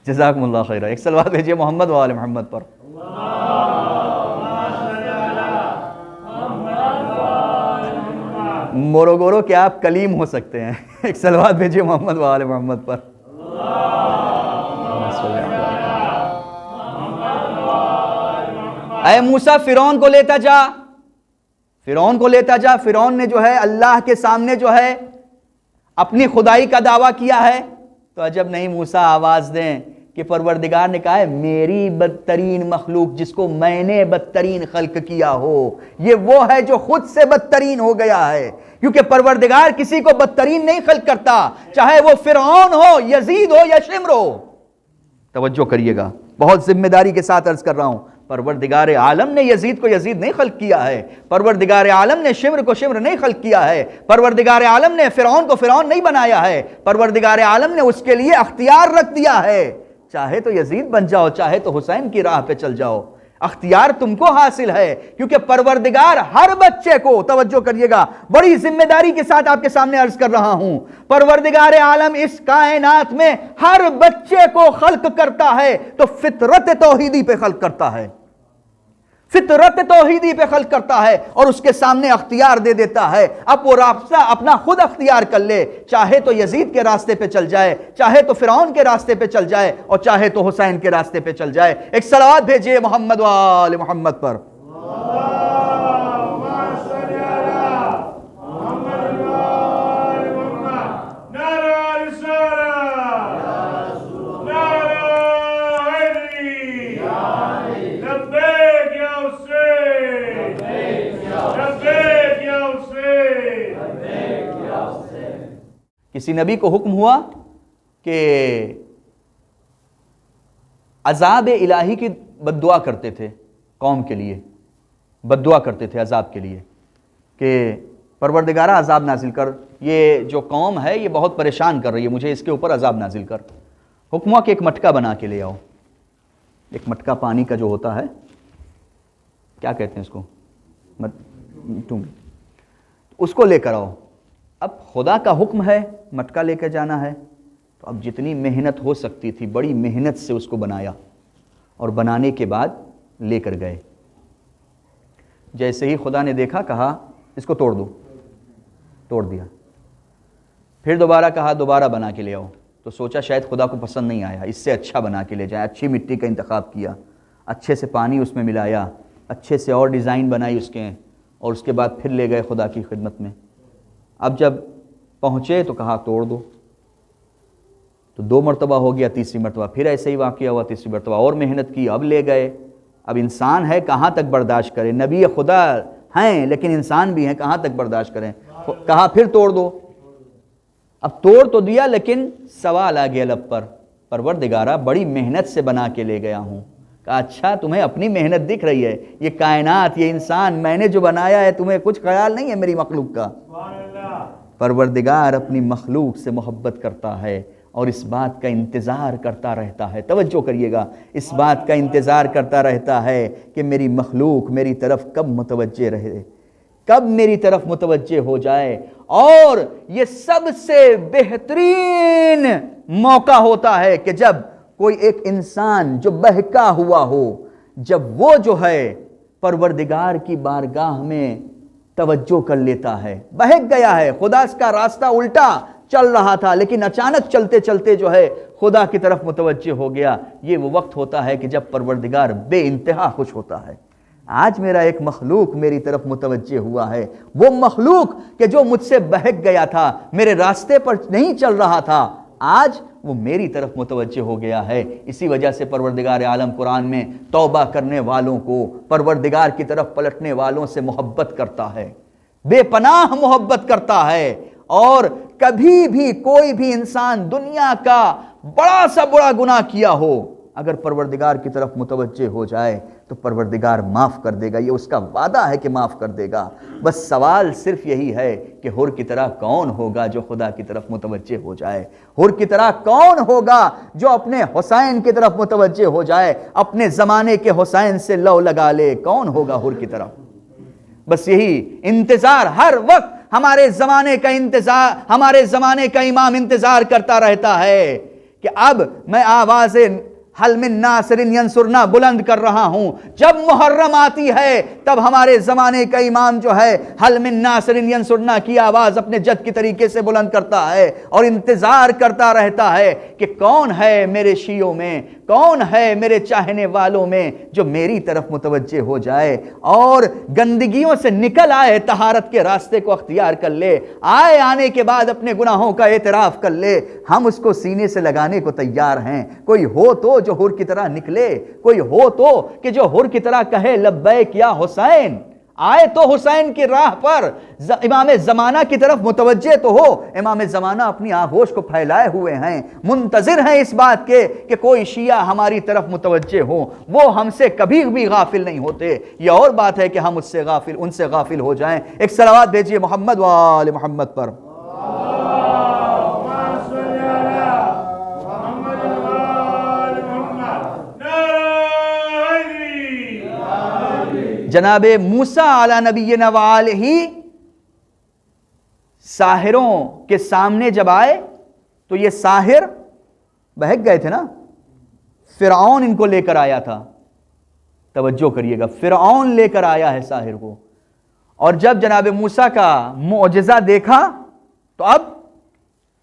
جزاکم اللہ خیرہ. ایک صلوات بھیجئے محمد وآل محمد پر. مورو گورو کیا آپ کلیم ہو سکتے ہیں؟ ایک صلوات بھیجئے محمد وآل محمد پر. اے موسیٰ, فرعون کو لیتا جا, فرعون کو لیتا جا. فرعون نے جو ہے اللہ کے سامنے جو ہے اپنی خدائی کا دعویٰ کیا ہے. تو عجب نہیں موسیٰ آواز دیں کہ پروردگار نے کہا ہے میری بدترین مخلوق جس کو میں نے بدترین خلق کیا ہو, یہ وہ ہے جو خود سے بدترین ہو گیا ہے. کیونکہ پروردگار کسی کو بدترین نہیں خلق کرتا, چاہے وہ فرعون ہو, یزید ہو یا شمر ہو. توجہ کریے گا, بہت ذمہ داری کے ساتھ عرض کر رہا ہوں. پروردگار عالم نے یزید کو یزید نہیں خلق کیا ہے, پروردگار عالم نے شمر کو شمر نہیں خلق کیا ہے, پروردگار عالم نے فرعون کو فرعون نہیں بنایا ہے. پروردگار عالم نے اس کے لیے اختیار رکھ دیا ہے, چاہے تو یزید بن جاؤ, چاہے تو حسین کی راہ پہ چل جاؤ. اختیار تم کو حاصل ہے, کیونکہ پروردگار ہر بچے کو, توجہ کریے گا, بڑی ذمہ داری کے ساتھ آپ کے سامنے عرض کر رہا ہوں, پروردگار عالم اس کائنات میں ہر بچے کو خلق کرتا ہے تو فطرت توحیدی پہ خلق کرتا ہے, فطرت توحیدی پہ خلق کرتا ہے اور اس کے سامنے اختیار دے دیتا ہے. اب وہ راستہ اپنا خود اختیار کر لے, چاہے تو یزید کے راستے پہ چل جائے, چاہے تو فرعون کے راستے پہ چل جائے, اور چاہے تو حسین کے راستے پہ چل جائے. ایک صلوات بھیجئے محمد وآل محمد پر. کسی نبی کو حکم ہوا کہ عذاب الہی کی بد دعا کرتے تھے قوم کے لیے, بد دعا کرتے تھے عذاب کے لیے کہ پروردگارہ عذاب نازل کر, یہ جو قوم ہے یہ بہت پریشان کر رہی ہے مجھے، اس کے اوپر عذاب نازل کر۔ حکم ہوا کہ ایک مٹکا بنا کے لے آؤ، ایک مٹکا پانی کا جو ہوتا ہے، کیا کہتے ہیں اس کو، اس کو لے کر آؤ۔ اب خدا کا حکم ہے مٹکا لے کے جانا ہے، تو اب جتنی محنت ہو سکتی تھی بڑی محنت سے اس کو بنایا، اور بنانے کے بعد لے کر گئے۔ جیسے ہی خدا نے دیکھا کہا اس کو توڑ دو، توڑ دیا۔ پھر دوبارہ کہا دوبارہ بنا کے لے آؤ، تو سوچا شاید خدا کو پسند نہیں آیا، اس سے اچھا بنا کے لے جائیں، اچھی مٹی کا انتخاب کیا، اچھے سے پانی اس میں ملایا، اچھے سے اور ڈیزائن بنائی اس کے، اور اس کے بعد پھر لے گئے خدا کی خدمت میں۔ اب جب پہنچے تو کہا توڑ دو، تو 2 مرتبہ ہو گیا، تیسری مرتبہ پھر ایسے ہی واقعہ ہوا، تیسری مرتبہ اور محنت کی، اب لے گئے۔ اب انسان ہے کہاں تک برداشت کرے، نبی خدا ہیں لیکن انسان بھی ہیں، کہاں تک برداشت کریں، کہا پھر توڑ دو۔ اب توڑ تو دیا لیکن سوال آ گیا لب پر، پروردگارہ بڑی محنت سے بنا کے لے گیا ہوں۔ کہا اچھا تمہیں اپنی محنت دکھ رہی ہے، یہ کائنات، یہ انسان میں نے جو بنایا ہے، تمہیں کچھ خیال نہیں ہے میری مخلوق کا؟ پروردگار اپنی مخلوق سے محبت کرتا ہے اور اس بات کا انتظار کرتا رہتا ہے، توجہ کریے گا، اس بات کا انتظار کرتا رہتا ہے کہ میری مخلوق میری طرف کب متوجہ رہے، کب میری طرف متوجہ ہو جائے۔ اور یہ سب سے بہترین موقع ہوتا ہے کہ جب کوئی ایک انسان جو بہکا ہوا ہو، جب وہ جو ہے پروردگار کی بارگاہ میں توجہ کر لیتا ہے، بہک گیا ہے، خدا اس کا راستہ الٹا چل رہا تھا لیکن اچانک چلتے چلتے جو ہے خدا کی طرف متوجہ ہو گیا، یہ وہ وقت ہوتا ہے کہ جب پروردگار بے انتہا خوش ہوتا ہے۔ آج میرا ایک مخلوق میری طرف متوجہ ہوا ہے، وہ مخلوق کہ جو مجھ سے بہک گیا تھا، میرے راستے پر نہیں چل رہا تھا، آج وہ میری طرف متوجہ ہو گیا ہے۔ اسی وجہ سے پروردگار عالم قرآن میں توبہ کرنے والوں کو، پروردگار کی طرف پلٹنے والوں سے محبت کرتا ہے، بے پناہ محبت کرتا ہے۔ اور کبھی بھی کوئی بھی انسان دنیا کا بڑا سا بڑا گناہ کیا ہو، اگر پروردگار کی طرف متوجہ ہو جائے تو پروردگار معاف کر دے گا، یہ اس کا وعدہ ہے کہ معاف کر دے گا۔ بس سوال صرف یہی ہے کہ حور کی طرح کون ہوگا جو خدا کی طرف متوجہ ہو جائے، حور کی طرح کون ہوگا جو اپنے حسین کی طرف متوجہ ہو جائے، اپنے زمانے کے حسین سے لو لگا لے، کون ہوگا حور کی طرف؟ بس یہی انتظار ہر وقت ہمارے زمانے کا انتظار، ہمارے زمانے کا امام انتظار کرتا رہتا ہے کہ اب میں آواز حل من ناصر ینصرنا بلند کر رہا ہوں۔ جب محرم آتی ہے تب ہمارے زمانے کا امام جو ہے حل من ناصر ینصرنا کی آواز اپنے جد کی طریقے سے بلند کرتا ہے اور انتظار کرتا رہتا ہے کہ کون ہے میرے شیعوں میں، کون ہے میرے چاہنے والوں میں جو میری طرف متوجہ ہو جائے اور گندگیوں سے نکل آئے، طہارت کے راستے کو اختیار کر لے، آنے کے بعد اپنے گناہوں کا اعتراف کر لے۔ ہم اس کو سینے سے لگانے کو تیار ہیں۔ کوئی ہو تو جو حور کی طرح نکلے، کوئی ہو تو کہ جو حور کی طرح کہے لبیک یا حسین، آئے تو حسین کی راہ پر، امام زمانہ کی طرف متوجہ تو ہو۔ امام زمانہ اپنی آغوش کو پھیلائے ہوئے ہیں، منتظر ہیں اس بات کے کہ کوئی شیعہ ہماری طرف متوجہ ہو، وہ ہم سے کبھی بھی غافل نہیں ہوتے۔ یہ اور بات ہے کہ ہم ان سے غافل ہو جائیں۔ ایک صلوات بھیجئے محمد و آل محمد پر۔ جناب موسیٰ علی نبینا وآلہ ساحروں کے سامنے جب آئے تو یہ ساحر بہک گئے تھے نا، فرعون ان کو لے کر آیا تھا، توجہ کریے گا، فرعون لے کر آیا ہے ساحر کو۔ اور جب جناب موسیٰ کا معجزہ دیکھا تو اب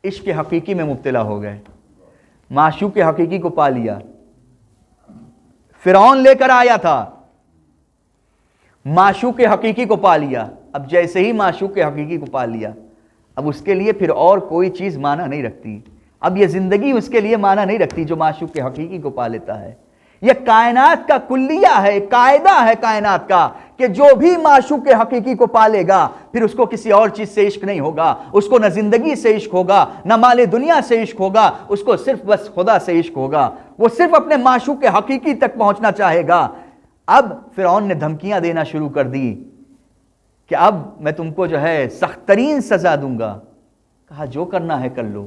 عشق حقیقی میں مبتلا ہو گئے، معشوق حقیقی کو پا لیا۔ فرعون لے کر آیا تھا، معشوق حقیقی کو پا لیا۔ اب جیسے ہی معشوق حقیقی کو پا لیا، اب اس کے لیے پھر اور کوئی چیز معنی نہیں رکھتی، اب یہ زندگی اس کے لیے معنی نہیں رکھتی جو معشوق حقیقی کو پا لیتا ہے۔ یہ کائنات کا کلیہ ہے، قاعدہ ہے کائنات کا کہ جو بھی معشوق حقیقی کو پالے گا پھر اس کو کسی اور چیز سے عشق نہیں ہوگا، اس کو نہ زندگی سے عشق ہوگا، نہ مال دنیا سے عشق ہوگا، اس کو صرف بس خدا سے عشق ہوگا، وہ صرف اپنے معشوق حقیقی تک پہنچنا چاہے گا۔ اب فرعون نے دھمکیاں دینا شروع کر دی کہ اب میں تم کو جو ہے سخت ترین سزا دوں گا، کہا جو کرنا ہے کر لو.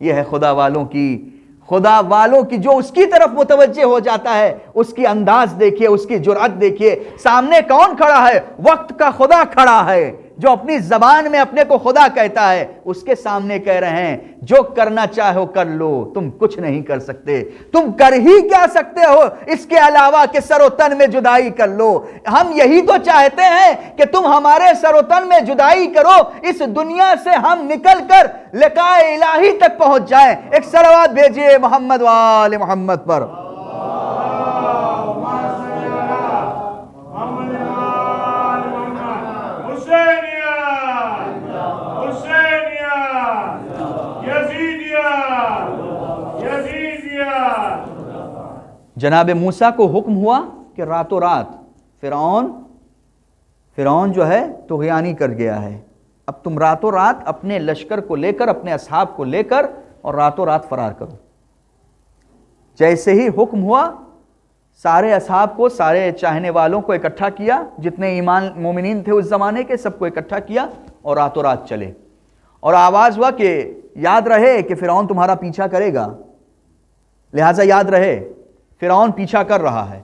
یہ ہے خدا والوں کی جو اس کی طرف متوجہ ہو جاتا ہے, اس کی انداز دیکھیے, اس کی جرأت دیکھیے. سامنے کون کھڑا ہے؟ وقت کا خدا کھڑا ہے, جو اپنی زبان میں اپنے کو خدا کہتا ہے. اس کے سامنے کہہ رہے ہیں جو کرنا چاہو کر لو, تم کچھ نہیں کر سکتے. تم کر ہی کیا سکتے ہو اس کے علاوہ کہ سر و تن میں جدائی کر لو. ہم یہی تو چاہتے ہیں کہ تم ہمارے سر و تن میں جدائی کرو, اس دنیا سے ہم نکل کر لقاء الہی تک پہنچ جائیں. ایک صلوات بھیجئے محمد و آل محمد پر. جناب موسیٰ کو حکم ہوا کہ راتوں رات فرعون جو ہے طغیانی کر گیا ہے. اب تم راتوں رات اپنے لشکر کو لے کر, اپنے اصحاب کو لے کر, اور راتوں رات فرار کرو. جیسے ہی حکم ہوا سارے اصحاب کو, سارے چاہنے والوں کو اکٹھا کیا, جتنے ایمان مومنین تھے اس زمانے کے سب کو اکٹھا کیا اور راتوں رات چلے. اور آواز ہوا کہ یاد رہے کہ فرعون تمہارا پیچھا کرے گا, لہٰذا یاد رہے فرعون پیچھا کر رہا ہے.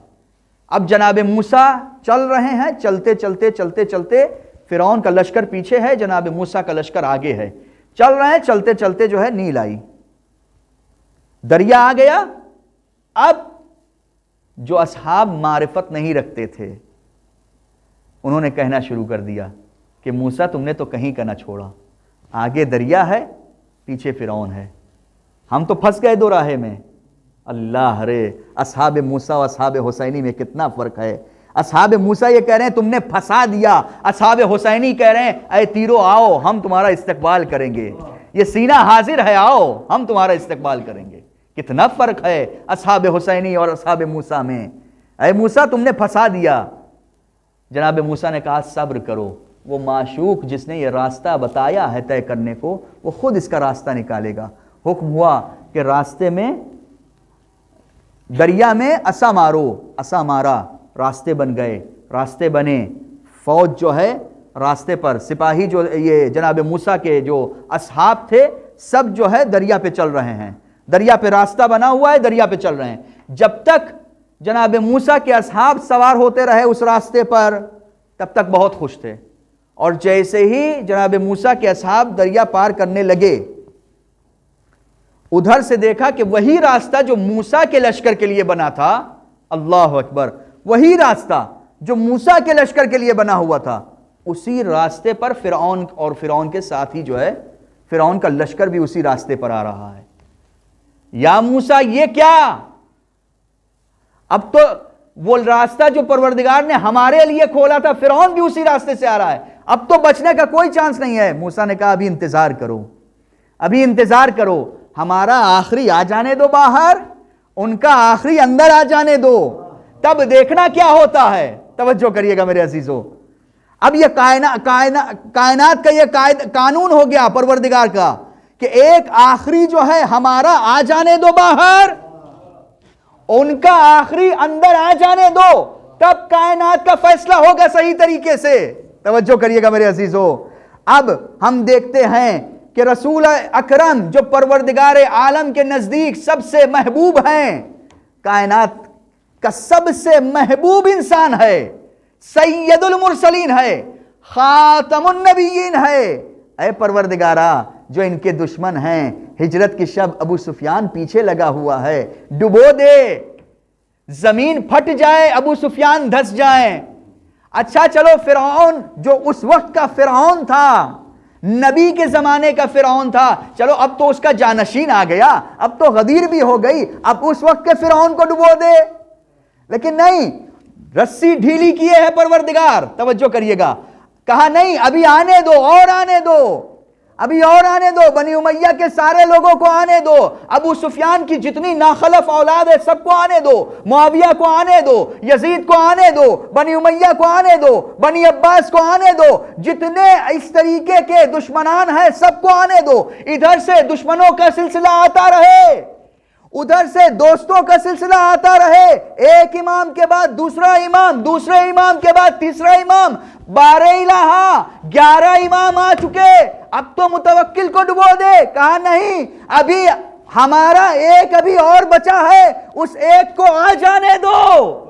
اب جناب موسیٰ چل رہے ہیں, چلتے چلتے چلتے چلتے فرعون کا لشکر پیچھے ہے, جناب موسیٰ کا لشکر آگے ہے. چل رہے ہیں, چلتے چلتے جو ہے نیل آئی, دریا آ گیا. اب جو اصحاب معرفت نہیں رکھتے تھے انہوں نے کہنا شروع کر دیا کہ موسیٰ تم نے تو کہیں کا نہ چھوڑا, آگے دریا ہے, پیچھے فرعون ہے, ہم تو پھنس گئے دو راہے میں. اللہ رے, اصحاب موسیٰ و اصحاب حسینی میں کتنا فرق ہے. اصحاب موسیٰ یہ کہہ رہے ہیں تم نے پھنسا دیا, اصحاب حسینی کہہ رہے ہیں اے تیرو آؤ ہم تمہارا استقبال کریں گے, یہ سینہ حاضر ہے, آؤ ہم تمہارا استقبال کریں گے. کتنا فرق ہے اصحاب حسینی اور اصحاب موسیٰ میں. اے موسیٰ تم نے پھنسا دیا. جناب موسیٰ نے کہا صبر کرو, وہ معشوق جس نے یہ راستہ بتایا ہے طے کرنے کو وہ خود اس کا راستہ نکالے گا. حکم ہوا کہ راستے میں دریا میں عصا مارو, عصا مارا, راستے بن گئے, راستے بنے. فوج جو ہے راستے پر, سپاہی جو یہ جناب موسیٰ کے جو اصحاب تھے سب جو ہے دریا پہ چل رہے ہیں, دریا پہ راستہ بنا ہوا ہے, دریا پہ چل رہے ہیں. جب تک جناب موسیٰ کے اصحاب سوار ہوتے رہے اس راستے پر تب تک بہت خوش تھے, اور جیسے ہی جناب موسیٰ کے اصحاب دریا پار کرنے لگے ادھر سے دیکھا کہ وہی راستہ جو موسیٰ کے لشکر کے لیے بنا تھا, اللہ اکبر, وہی راستہ جو موسیٰ کے لشکر کے لیے بنا ہوا تھا اسی راستے پر فرعون اور فرعون کے ساتھ ہی جو ہے فرعون کا لشکر بھی اسی راستے پر آ رہا ہے. یا موسیٰ یہ کیا, اب تو وہ راستہ جو پروردگار نے ہمارے لیے کھولا تھا فرعون بھی اسی راستے سے آ رہا ہے, اب تو بچنے کا کوئی چانس نہیں ہے. موسیٰ نے کہا ابھی انتظار کرو, ابھی انتظار کرو, ہمارا آخری آ جانے دو باہر, ان کا آخری اندر آ جانے دو, تب دیکھنا کیا ہوتا ہے. توجہ کریے گا میرے عزیزو, اب یہ کائنات کا یہ قانون ہو گیا پروردگار کا کہ ایک آخری جو ہے ہمارا آ جانے دو باہر, ان کا آخری اندر آ جانے دو, تب کائنات کا فیصلہ ہوگا صحیح طریقے سے. توجہ کریے گا میرے عزیزو. اب ہم دیکھتے ہیں کہ رسول اکرم جو پروردگار عالم کے نزدیک سب سے محبوب ہیں, کائنات کا سب سے محبوب انسان ہے, سید المرسلین ہے, خاتم النبیین ہے. اے پروردگارا جو ان کے دشمن ہیں, ہجرت کی شب ابو سفیان پیچھے لگا ہوا ہے, ڈبو دے, زمین پھٹ جائے, ابو سفیان دھس جائیں. اچھا چلو فرعون جو اس وقت کا فرعون تھا, نبی کے زمانے کا فرعون تھا, چلو اب تو اس کا جانشین آ گیا, اب تو غدیر بھی ہو گئی, اب اس وقت کے فرعون کو ڈبو دے. لیکن نہیں, رسی ڈھیلی کیے ہے پروردگار. توجہ کریے گا, کہا نہیں ابھی آنے دو, اور آنے دو, ابھی اور آنے دو, بنی امیہ کے سارے لوگوں کو آنے دو, ابو سفیان کی جتنی ناخلف اولاد ہے سب کو آنے دو, معاویہ کو آنے دو, یزید کو آنے دو, بنی امیہ کو آنے دو, بنی عباس کو آنے دو, جتنے اس طریقے کے دشمنان ہیں سب کو آنے دو. ادھر سے دشمنوں کا سلسلہ آتا رہے, ادھر سے دوستوں کا سلسلہ آتا رہے، ایک امام کے بعد دوسرا امام، دوسرے امام کے بعد تیسرا امام، 12 الہ 11 امام آ چکے، اب تو متوکل کو ڈبو دے۔ کہا نہیں، ابھی ہمارا ایک ابھی اور بچا ہے، اس ایک کو آ جانے دو،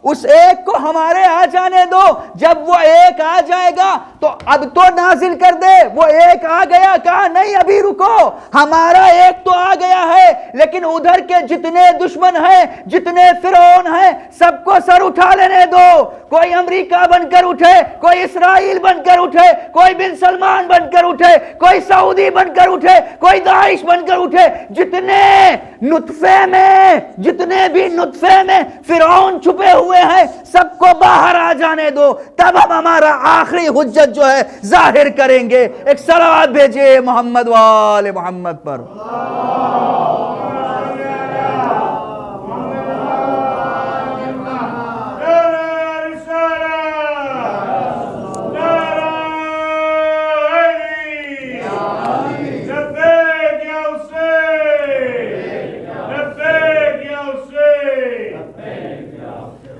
اس ایک کو ہمارے آ جانے دو، جب وہ ایک آ جائے گا تو اب تو نازل کر دے۔ وہ ایک آ گیا، کہا نہیں ابھی رکو، ہمارا ایک تو آ گیا ہے، لیکن ادھر کے جتنے دشمن ہیں، جتنے فرعون ہیں، سب کو سر اٹھا لینے دو۔ کوئی امریکہ بن کر اٹھے، کوئی اسرائیل بن کر اٹھے، کوئی بن سلمان بن کر اٹھے، کوئی سعودی بن کر اٹھے، کوئی داعش بن کر اٹھے، جتنے بھی نطفے میں فرعون چھپے ہوئے ہیں، سب کو باہر آ جانے دو، تب ہم ہمارا آخری حجت جو ہے ظاہر کریں گے۔ ایک صلوات بھیجئے محمد وآل محمد پر۔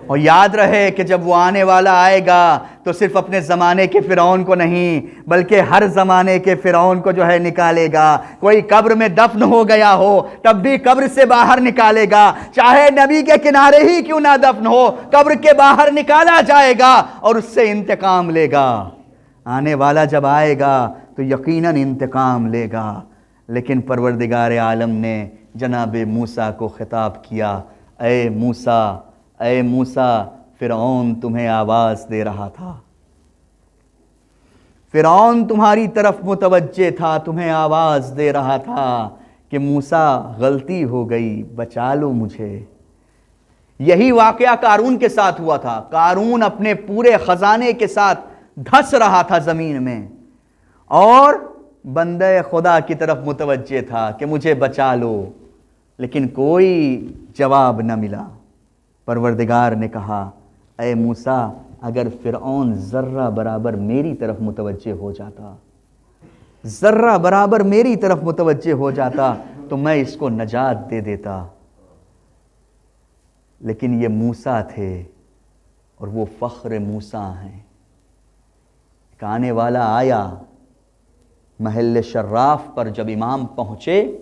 اور یاد رہے کہ جب وہ آنے والا آئے گا تو صرف اپنے زمانے کے فرعون کو نہیں بلکہ ہر زمانے کے فرعون کو جو ہے نکالے گا۔ کوئی قبر میں دفن ہو گیا ہو تب بھی قبر سے باہر نکالے گا، چاہے نبی کے کنارے ہی کیوں نہ دفن ہو، قبر کے باہر نکالا جائے گا اور اس سے انتقام لے گا۔ آنے والا جب آئے گا تو یقیناً انتقام لے گا۔ لیکن پروردگار عالم نے جناب موسیٰ کو خطاب کیا، اے موسیٰ، اے موسیٰ، فرعون تمہیں آواز دے رہا تھا، فرعون تمہاری طرف متوجہ تھا، تمہیں آواز دے رہا تھا کہ موسیٰ غلطی ہو گئی، بچا لو مجھے۔ یہی واقعہ قارون کے ساتھ ہوا تھا۔ قارون اپنے پورے خزانے کے ساتھ دھس رہا تھا زمین میں اور بندہ خدا کی طرف متوجہ تھا کہ مجھے بچا لو، لیکن کوئی جواب نہ ملا۔ پروردگار نے کہا، اے موسیٰ، اگر فرعون ذرہ برابر میری طرف متوجہ ہو جاتا، ذرہ برابر میری طرف متوجہ ہو جاتا تو میں اس کو نجات دے دیتا، لیکن یہ موسیٰ تھے اور وہ فخر موسیٰ ہیں۔ ایک آنے والا آیا، محل شراف پر جب امام پہنچے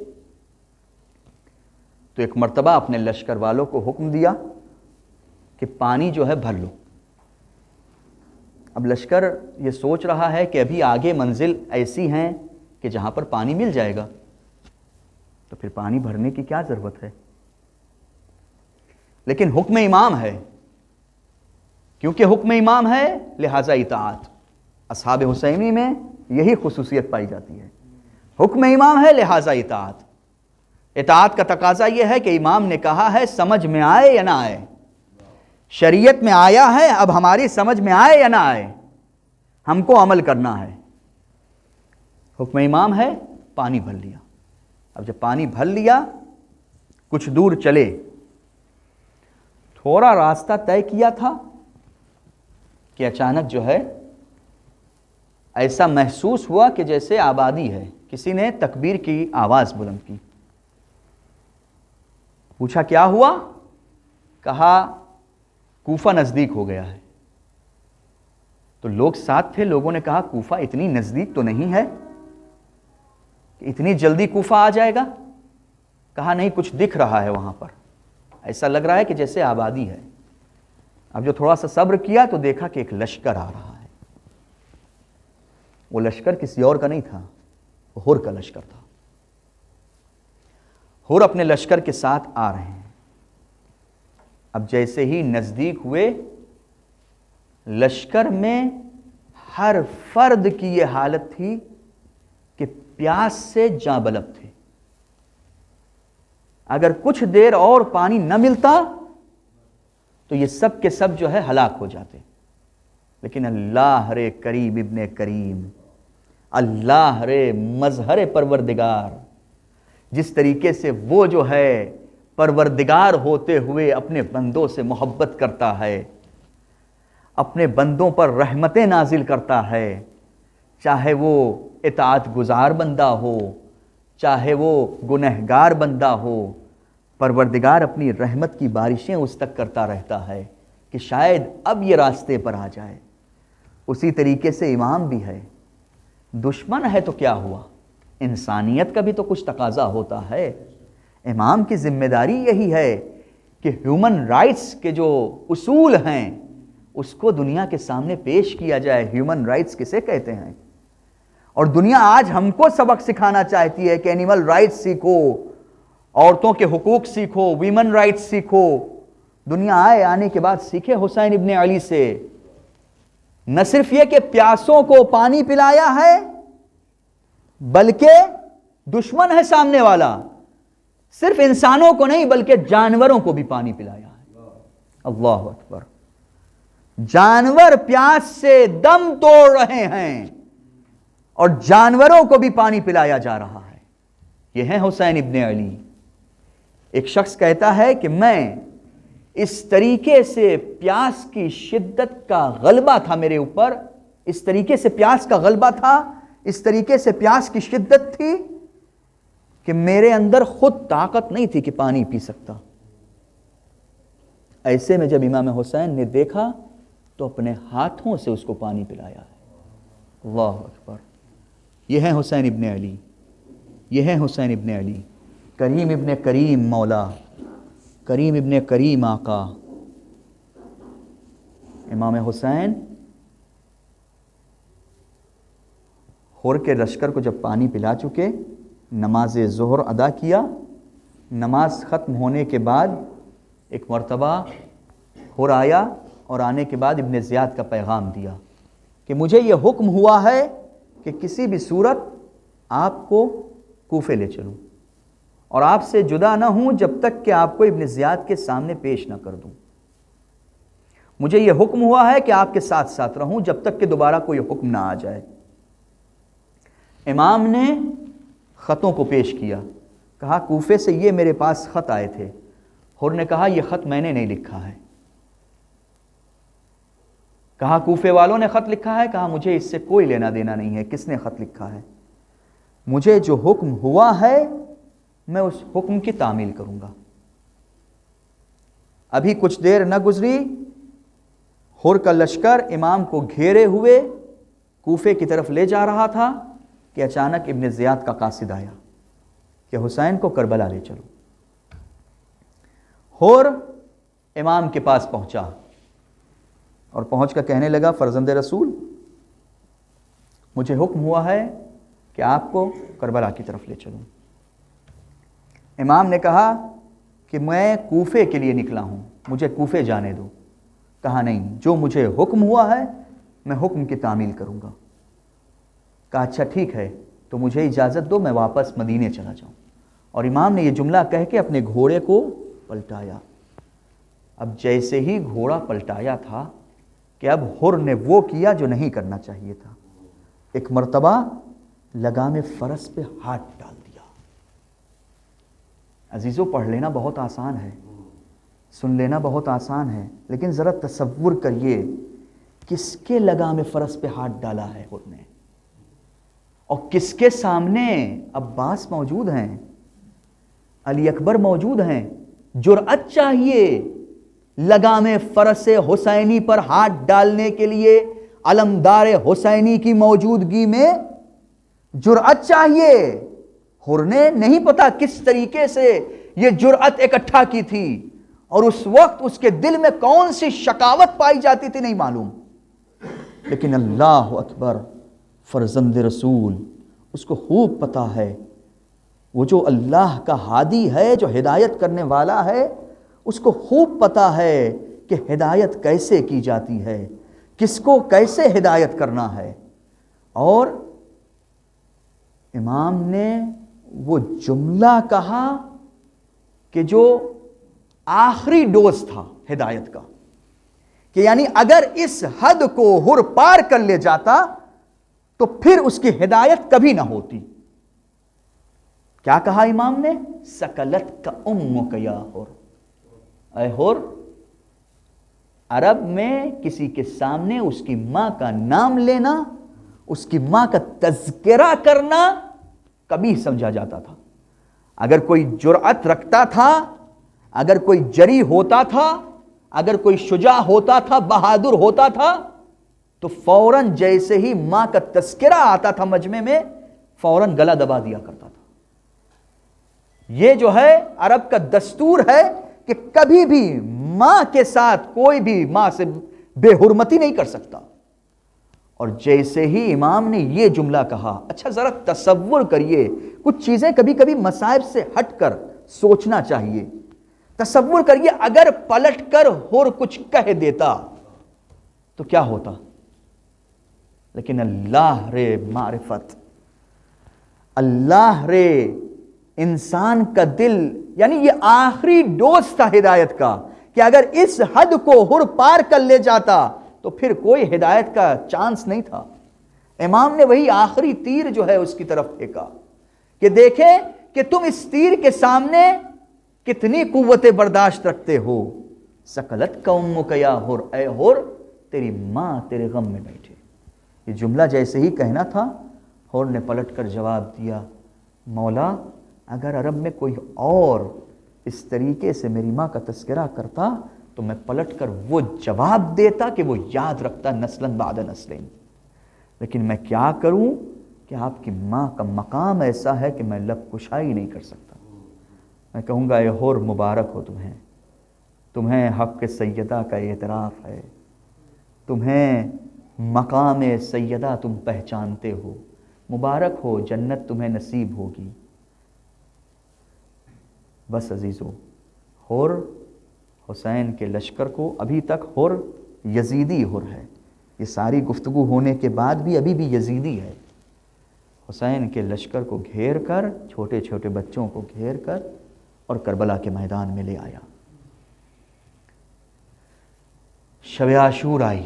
تو ایک مرتبہ اپنے لشکر والوں کو حکم دیا کہ پانی جو ہے بھر لو۔ اب لشکر یہ سوچ رہا ہے کہ ابھی آگے منزل ایسی ہیں کہ جہاں پر پانی مل جائے گا، تو پھر پانی بھرنے کی کیا ضرورت ہے؟ لیکن حکم امام ہے، کیونکہ حکم امام ہے لہذا اطاعت۔ اصحاب حسینی میں یہی خصوصیت پائی جاتی ہے، حکم امام ہے لہذا اطاعت۔ اطاعت کا تقاضا یہ ہے کہ امام نے کہا ہے، سمجھ میں آئے یا نہ آئے، شریعت میں آیا ہے، اب ہماری سمجھ میں آئے یا نہ آئے، ہم کو عمل کرنا ہے۔ حکم امام ہے، پانی بھر لیا۔ اب جب پانی بھر لیا، کچھ دور چلے، تھوڑا راستہ طے کیا تھا کہ اچانک جو ہے ایسا محسوس ہوا کہ جیسے آبادی ہے، کسی نے تکبیر کی آواز بلند کی۔ پوچھا کیا ہوا؟ کہا کوفہ نزدیک ہو گیا ہے۔ تو لوگ ساتھ تھے، لوگوں نے کہا کوفہ اتنی نزدیک تو نہیں ہے کہ اتنی جلدی کوفہ آ جائے گا۔ کہا نہیں، کچھ دکھ رہا ہے وہاں پر، ایسا لگ رہا ہے کہ جیسے آبادی ہے۔ اب جو تھوڑا سا صبر کیا تو دیکھا کہ ایک لشکر آ رہا ہے۔ وہ لشکر کسی اور کا نہیں تھا، وہ ہر کا لشکر تھا۔ ہر اپنے لشکر کے ساتھ آ رہے ہیں۔ اب جیسے ہی نزدیک ہوئے، لشکر میں ہر فرد کی یہ حالت تھی کہ پیاس سے جاں بلب تھے۔ اگر کچھ دیر اور پانی نہ ملتا تو یہ سب کے سب جو ہے ہلاک ہو جاتے، لیکن اللہ رے کریم ابن کریم، اللہ رے مظہر پروردگار، جس طریقے سے وہ جو ہے پروردگار ہوتے ہوئے اپنے بندوں سے محبت کرتا ہے، اپنے بندوں پر رحمتیں نازل کرتا ہے، چاہے وہ اطاعت گزار بندہ ہو، چاہے وہ گنہگار بندہ ہو، پروردگار اپنی رحمت کی بارشیں اس تک کرتا رہتا ہے کہ شاید اب یہ راستے پر آ جائے۔ اسی طریقے سے امام بھی ہے، دشمن ہے تو کیا ہوا، انسانیت کا بھی تو کچھ تقاضا ہوتا ہے۔ امام کی ذمہ داری یہی ہے کہ ہیومن رائٹس کے جو اصول ہیں اس کو دنیا کے سامنے پیش کیا جائے۔ ہیومن رائٹس کسے کہتے ہیں؟ اور دنیا آج ہم کو سبق سکھانا چاہتی ہے کہ اینیمل رائٹس سیکھو، عورتوں کے حقوق سیکھو، ویمن رائٹس سیکھو۔ دنیا آنے کے بعد سیکھے حسین ابن علی سے، نہ صرف یہ کہ پیاسوں کو پانی پلایا ہے بلکہ دشمن ہے سامنے والا، صرف انسانوں کو نہیں بلکہ جانوروں کو بھی پانی پلایا ہے۔ اللہ اکبر! جانور پیاس سے دم توڑ رہے ہیں اور جانوروں کو بھی پانی پلایا جا رہا ہے۔ یہ ہیں حسین ابن علی۔ ایک شخص کہتا ہے کہ میں اس طریقے سے پیاس کی شدت کا غلبہ تھا میرے اوپر، اس طریقے سے پیاس کا غلبہ تھا، اس طریقے سے پیاس کی شدت تھی کہ میرے اندر خود طاقت نہیں تھی کہ پانی پی سکتا۔ ایسے میں جب امام حسین نے دیکھا تو اپنے ہاتھوں سے اس کو پانی پلایا ہے۔ اللہ اکبر! یہ ہیں حسین ابن علی، یہ ہیں حسین ابن علی، کریم ابن کریم مولا، کریم ابن کریم آقا۔ امام حسین ہور کے لشکر کو جب پانی پلا چکے، نماز ظہر ادا کیا، نماز ختم ہونے کے بعد ایک مرتبہ ہور آیا اور آنے کے بعد ابن زیاد کا پیغام دیا کہ مجھے یہ حکم ہوا ہے کہ کسی بھی صورت آپ کو کوفے لے چلوں اور آپ سے جدا نہ ہوں جب تک کہ آپ کو ابن زیاد کے سامنے پیش نہ کر دوں۔ مجھے یہ حکم ہوا ہے کہ آپ کے ساتھ ساتھ رہوں جب تک کہ دوبارہ کوئی حکم نہ آ جائے۔ امام نے خطوں کو پیش کیا، کہا کوفے سے یہ میرے پاس خط آئے تھے۔ حر نے کہا یہ خط میں نے نہیں لکھا ہے۔ کہا کوفے والوں نے خط لکھا ہے؟ کہا مجھے اس سے کوئی لینا دینا نہیں ہے، کس نے خط لکھا ہے؟ مجھے جو حکم ہوا ہے میں اس حکم کی تعمیل کروں گا۔ ابھی کچھ دیر نہ گزری، حر کا لشکر امام کو گھیرے ہوئے کوفے کی طرف لے جا رہا تھا کہ اچانک ابن زیاد کا قاصد آیا کہ حسین کو کربلا لے چلو۔ حر امام کے پاس پہنچا اور پہنچ کر کہنے لگا فرزند رسول، مجھے حکم ہوا ہے کہ آپ کو کربلا کی طرف لے چلوں۔ امام نے کہا کہ میں کوفے کے لیے نکلا ہوں، مجھے کوفے جانے دو۔ کہا نہیں، جو مجھے حکم ہوا ہے میں حکم کی تعمیل کروں گا۔ کہا اچھا ٹھیک ہے، تو مجھے اجازت دو میں واپس مدینے چلا جاؤں۔ اور امام نے یہ جملہ کہہ کے اپنے گھوڑے کو پلٹایا۔ اب جیسے ہی گھوڑا پلٹایا تھا کہ اب حر نے وہ کیا جو نہیں کرنا چاہیے تھا، ایک مرتبہ لگام فرس پہ ہاتھ ڈال دیا۔ عزیزو، پڑھ لینا بہت آسان ہے، سن لینا بہت آسان ہے، لیکن ذرا تصور کریے کس کے لگام فرس پہ ہاتھ ڈالا ہے حر نے، اور کس کے سامنے؟ عباس موجود ہیں، علی اکبر موجود ہیں۔ جرأت چاہیے لگام فرس حسینی پر ہاتھ ڈالنے کے لیے، علمدار حسینی کی موجودگی میں جرأت چاہیے۔ حر نے نہیں پتا کس طریقے سے یہ جرأت اکٹھا کی تھی، اور اس وقت اس کے دل میں کون سی شقاوت پائی جاتی تھی نہیں معلوم، لیکن اللہ اکبر، فرزند رسول، اس کو خوب پتا ہے وہ جو اللہ کا ہادی ہے، جو ہدایت کرنے والا ہے، اس کو خوب پتا ہے کہ ہدایت کیسے کی جاتی ہے، کس کو کیسے ہدایت کرنا ہے۔ اور امام نے وہ جملہ کہا کہ جو آخری ڈوز تھا ہدایت کا، کہ یعنی اگر اس حد کو حر پار کر لے جاتا تو پھر اس کی ہدایت کبھی نہ ہوتی۔ کیا کہا امام نے؟ سکلت کا امک یا حر، اے حر، عرب میں کسی کے سامنے اس کی ماں کا نام لینا، اس کی ماں کا تذکرہ کرنا، کبھی سمجھا جاتا تھا. اگر کوئی جرأت رکھتا تھا، اگر کوئی جری ہوتا تھا، اگر کوئی شجاع ہوتا تھا، بہادر ہوتا تھا، تو فوراً جیسے ہی ماں کا تذکرہ آتا تھا مجمع میں فوراً گلا دبا دیا کرتا تھا. یہ جو ہے عرب کا دستور ہے کہ کبھی بھی ماں کے ساتھ کوئی بھی ماں سے بے حرمتی نہیں کر سکتا. اور جیسے ہی امام نے یہ جملہ کہا، اچھا ذرا تصور کریے، کچھ چیزیں کبھی کبھی مصائب سے ہٹ کر سوچنا چاہیے. تصور کریے اگر پلٹ کر حر کچھ کہہ دیتا تو کیا ہوتا. لیکن اللہ رے معرفت، اللہ رے انسان کا دل، یعنی یہ آخری ڈوز تھا ہدایت کا کہ اگر اس حد کو حر پار کر لے جاتا تو پھر کوئی ہدایت کا چانس نہیں تھا. امام نے وہی آخری تیر جو ہے اس کی طرف پھینکا کہ دیکھیں کہ تم اس تیر کے سامنے کتنی قوت برداشت رکھتے ہو. سکلت کا امک یا حر، اے حر تیری ماں تیرے غم میں بیٹھے. یہ جملہ جیسے ہی کہنا تھا، حر نے پلٹ کر جواب دیا، مولا اگر عرب میں کوئی اور اس طریقے سے میری ماں کا تذکرہ کرتا تو میں پلٹ کر وہ جواب دیتا کہ وہ یاد رکھتا نسلاً بعد نسلیں. لیکن میں کیا کروں کہ آپ کی ماں کا مقام ایسا ہے کہ میں لب کشائی نہیں کر سکتا. میں کہوں گا اے حر مبارک ہو تمہیں حق سیدہ کا اعتراف ہے، تمہیں مقام سیدہ تم پہچانتے ہو، مبارک ہو، جنت تمہیں نصیب ہوگی. بس عزیزو، حر حسین کے لشکر کو، ابھی تک حر یزیدی حر ہے، یہ ساری گفتگو ہونے کے بعد بھی ابھی بھی یزیدی ہے. حسین کے لشکر کو گھیر کر، چھوٹے چھوٹے بچوں کو گھیر کر اور کربلا کے میدان میں لے آیا. شب عاشور آئی.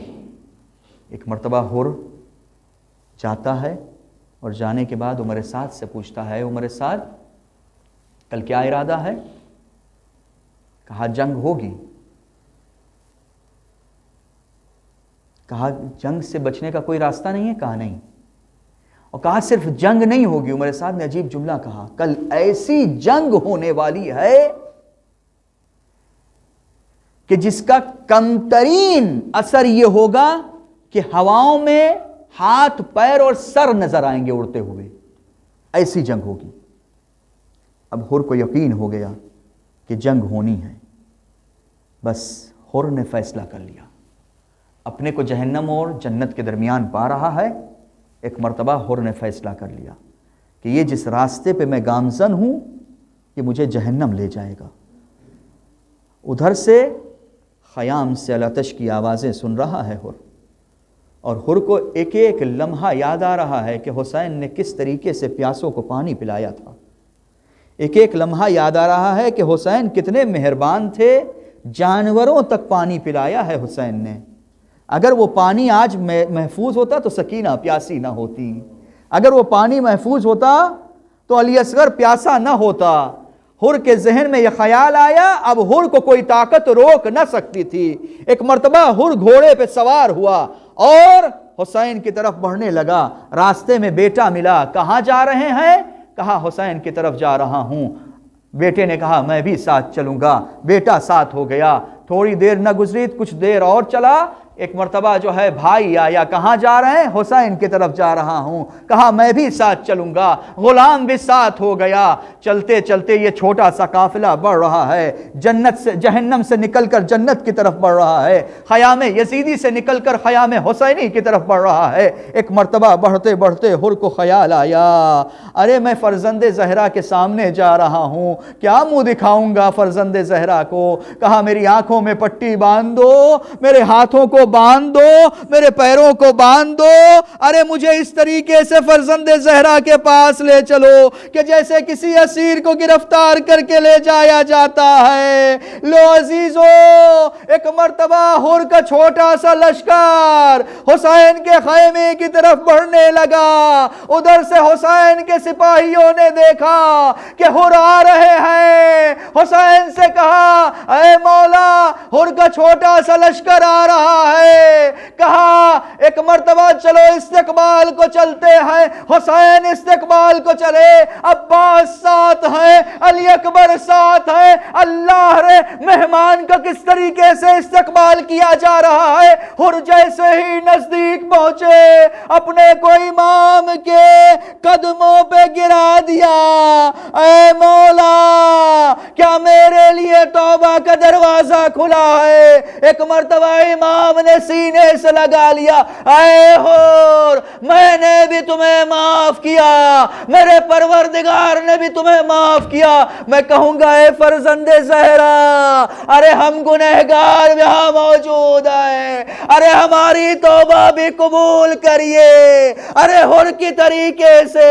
ایک مرتبہ حر جاتا ہے اور جانے کے بعد عمر سعد سے پوچھتا ہے، عمر سعد کل کیا ارادہ ہے؟ کہا جنگ ہوگی. کہا جنگ سے بچنے کا کوئی راستہ نہیں ہے؟ کہا نہیں. اور کہا صرف جنگ نہیں ہوگی. عمر سعد نے عجیب جملہ کہا، کل ایسی جنگ ہونے والی ہے کہ جس کا کم ترین اثر یہ ہوگا کہ ہواؤں میں ہاتھ پیر اور سر نظر آئیں گے اڑتے ہوئے. ایسی جنگ ہوگی. اب حر کو یقین ہو گیا کہ جنگ ہونی ہے. بس حر نے فیصلہ کر لیا، اپنے کو جہنم اور جنت کے درمیان پا رہا ہے. ایک مرتبہ حر نے فیصلہ کر لیا کہ یہ جس راستے پہ میں گامزن ہوں یہ مجھے جہنم لے جائے گا. ادھر سے خیام سے الاتش کی آوازیں سن رہا ہے حر، اور حر کو ایک ایک لمحہ یاد آ رہا ہے کہ حسین نے کس طریقے سے پیاسوں کو پانی پلایا تھا. ایک ایک لمحہ یاد آ رہا ہے کہ حسین کتنے مہربان تھے، جانوروں تک پانی پلایا ہے حسین نے. اگر وہ پانی آج محفوظ ہوتا تو سکینہ پیاسی نہ ہوتی، اگر وہ پانی محفوظ ہوتا تو علی اصغر پیاسا نہ ہوتا. حر کے ذہن میں یہ خیال آیا، اب حر کو کوئی طاقت روک نہ سکتی تھی. ایک مرتبہ حر گھوڑے پہ سوار ہوا اور حسین کی طرف بڑھنے لگا. راستے میں بیٹا ملا. کہاں جا رہے ہیں؟ کہا حسین کی طرف جا رہا ہوں. بیٹے نے کہا میں بھی ساتھ چلوں گا. بیٹا ساتھ ہو گیا. تھوڑی دیر نہ گزری، کچھ دیر اور چلا. ایک مرتبہ جو ہے بھائی آیا. کہاں جا رہے ہیں؟ حسین کی طرف جا رہا ہوں. کہا میں بھی ساتھ چلوں گا. غلام بھی ساتھ ہو گیا. چلتے چلتے یہ چھوٹا سا قافلہ بڑھ رہا ہے، جہنم سے نکل کر جنت کی طرف بڑھ رہا ہے، خیام یزیدی سے نکل کر خیام حسینی کی طرف بڑھ رہا ہے. ایک مرتبہ بڑھتے بڑھتے حر کو خیال آیا، ارے میں فرزند زہرا کے سامنے جا رہا ہوں، کیا منہ دکھاؤں گا فرزند زہرا کو؟ کہا میری آنکھوں میں پٹی باندھ دو، میرے ہاتھوں کو باندھ دو، میرے پیروں کو باندھ دو. ارے مجھے اس طریقے سے فرزند زہرا کے پاس لے چلو کہ جیسے کسی اسیر کو گرفتار کر کے لے جایا جاتا ہے. لو عزیزو، ایک مرتبہ حر کا چھوٹا سا لشکر حسین کے خیمے کی طرف بڑھنے لگا. ادھر سے حسین کے سپاہیوں نے دیکھا کہ حر آ رہے ہیں. حسین سے کہا اے مولا، حر کا چھوٹا سا لشکر آ رہا ہے، ہے. کہا ایک مرتبہ چلو استقبال کو چلتے ہیں. حسین استقبال کو چلے, عباس ساتھ ہے, علی اکبر ساتھ ہے. اللہ رے مہمان کا کس طریقے سے استقبال کیا جا رہا ہے. اور جیسے ہی نزدیک پہنچے اپنے کو امام کے قدموں پہ گرا دیا. اے مولا کیا میرے لیے توبہ کا دروازہ کھلا ہے. ایک مرتبہ امام نے سینے سے لگا لیا, اے حور میں نے بھی تمہیں معاف کیا, میرے پروردگار نے بھی تمہیں معاف کیا. میں کہوں گا اے فرزند زہرا, ارے ہم گنہگار یہاں موجود ہیں, ارے ہماری توبہ بھی قبول کریے, ارے حور کی طریقے سے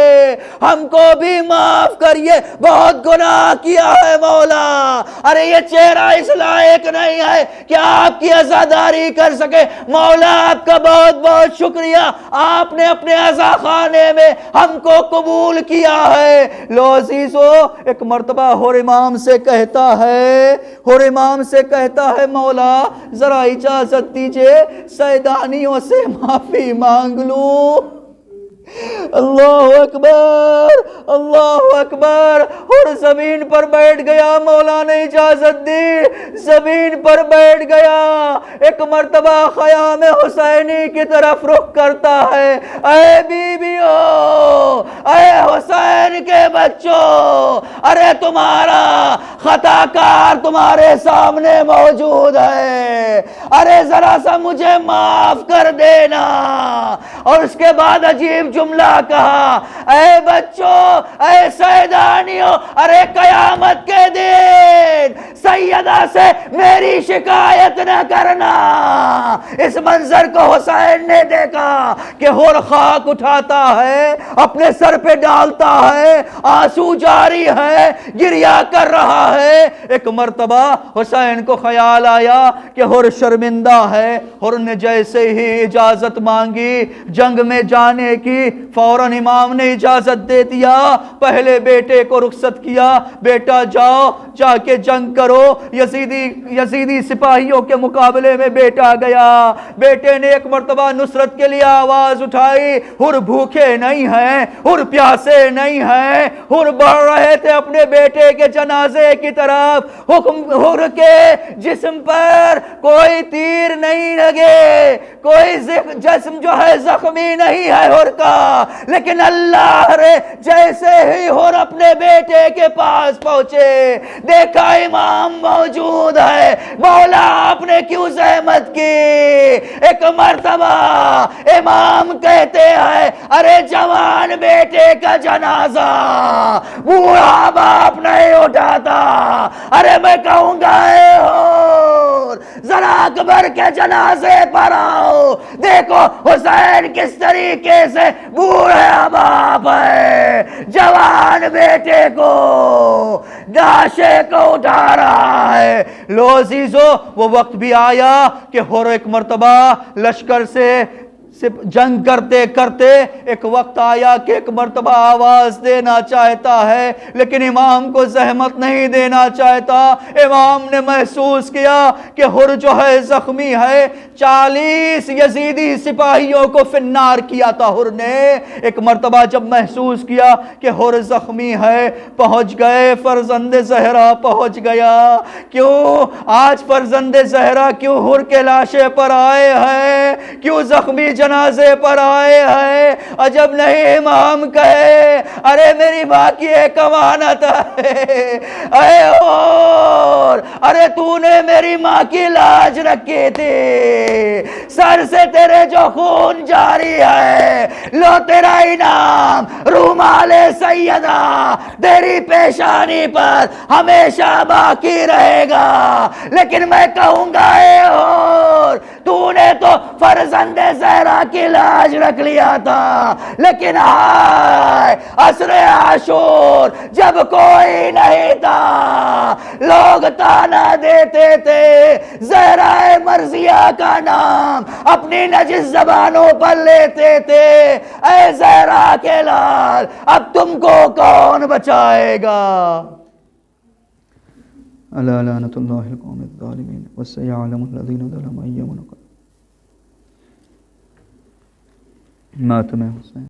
ہم کو بھی معاف کریے, بہت گناہ کیا ہے مولا. ارے یہ چہرہ اس لائق نہیں ہے کہ آپ کی عزاداری کر سکے. مولا آپ کا بہت بہت شکریہ, آپ نے اپنے عزا خانے میں ہم کو قبول کیا ہے. لو عزیزو ایک مرتبہ حور امام سے کہتا ہے, حور امام سے کہتا ہے مولا ذرا اجازت دیجئے سیدانیوں سے معافی مانگ لوں. اللہ اکبر, اللہ اکبر. اور زمین پر بیٹھ گیا, مولا نے اجازت دی, زمین پر بیٹھ گیا. ایک مرتبہ خیام حسینی کی طرف رخ کرتا ہے. اے بیویو, اے حسین کے بچوں, ارے تمہارا خطا کار تمہارے سامنے موجود ہے, ارے ذرا سا مجھے معاف کر دینا. اور اس کے بعد عجیب جملہ کہا, اے بچوں, اے سیدانیوں, ارے قیامت کے دن سیدہ سے میری شکایت نہ کرنا. اس منظر کو حسین نے دیکھا کہ حور خاک اٹھاتا ہے, اپنے سر پہ ڈالتا ہے, آنسو جاری ہے, گریا کر رہا ہے. ایک مرتبہ حسین کو خیال آیا کہ حور شرمندہ ہے. حور نے جیسے ہی اجازت مانگی جنگ میں جانے کی, فوراً امام نے اجازت دے دیا. پہلے بیٹے کو رخصت کیا, بیٹا جاؤ جا کے جنگ کرو. یزیدی سپاہیوں کے مقابلے میں بیٹا گیا. بیٹے نے ایک مرتبہ نصرت کے لیے آواز اٹھائی. حور بھوکے نہیں ہیں, حور پیاسے نہیں ہیں, حور بڑھ رہے تھے اپنے بیٹے کے جنازے کی طرف. حور کے جسم پر کوئی تیر نہیں لگے, کوئی جسم جو ہے زخمی نہیں ہے حور کا, لیکن اللہ رے جیسے ہی حور اپنے بیٹے کے پاس پہنچے, دیکھا امام موجود ہے. مولا آپ نے کیوں زحمت کی. ایک مرتبہ امام کہتے ہیں, ارے جوان بیٹے کا جنازہ بوڑھا باپ نہیں اٹھاتا. ارے میں کہوں گا اے حور ذرا اکبر کے جنازے پر آؤ, دیکھو حسین کس طریقے سے بوڑھا باپ ہے, جوان بیٹے کو ناشے کو اٹھا رہا ہے. لو عزیزو وہ وقت بھی آیا کہ حور ایک مرتبہ لشکر سے جنگ کرتے کرتے ایک وقت آیا کہ ایک مرتبہ آواز دینا چاہتا ہے, لیکن امام کو زحمت نہیں دینا چاہتا. امام نے محسوس کیا کہ حور جو ہے زخمی ہے. 40 یزیدی سپاہیوں کو فنار کیا تھا حور نے. ایک مرتبہ جب محسوس کیا کہ حور زخمی ہے, پہنچ گئے. فرزند زہرا پہنچ گیا. کیوں آج فرزند زہرا کیوں حور کے لاشے پر آئے ہیں, کیوں زخمی جنازے پر آئے ہیں؟ عجب نہیں امام کہے, ارے میری ماں کی ایک امانت ہے. اے حور, ارے تو نے میری ماں کی لاج رکھی تھی, سر سے تیرے جو خون جاری ہے, لو تیرا انعام رومال سیدہ تیری پیشانی پر ہمیشہ باقی رہے گا. لیکن میں کہوں گا اے حور, تو نے تو فرزند زہرا کی لاج رکھ لیا تھا, لیکن ہائے عصر عاشور جب کوئی نہیں تھا, لوگ تانا دیتے تھے, زہرا مرضیہ کا نام اپنی نجس زبانوں پر لیتے تھے. اے زہرا کے لال, اب تم کو کون بچائے گا؟ الا لعنت اللہ القوم الظالمین وسيعلم الذين ظلموا أي منقلب. ماتم حسین.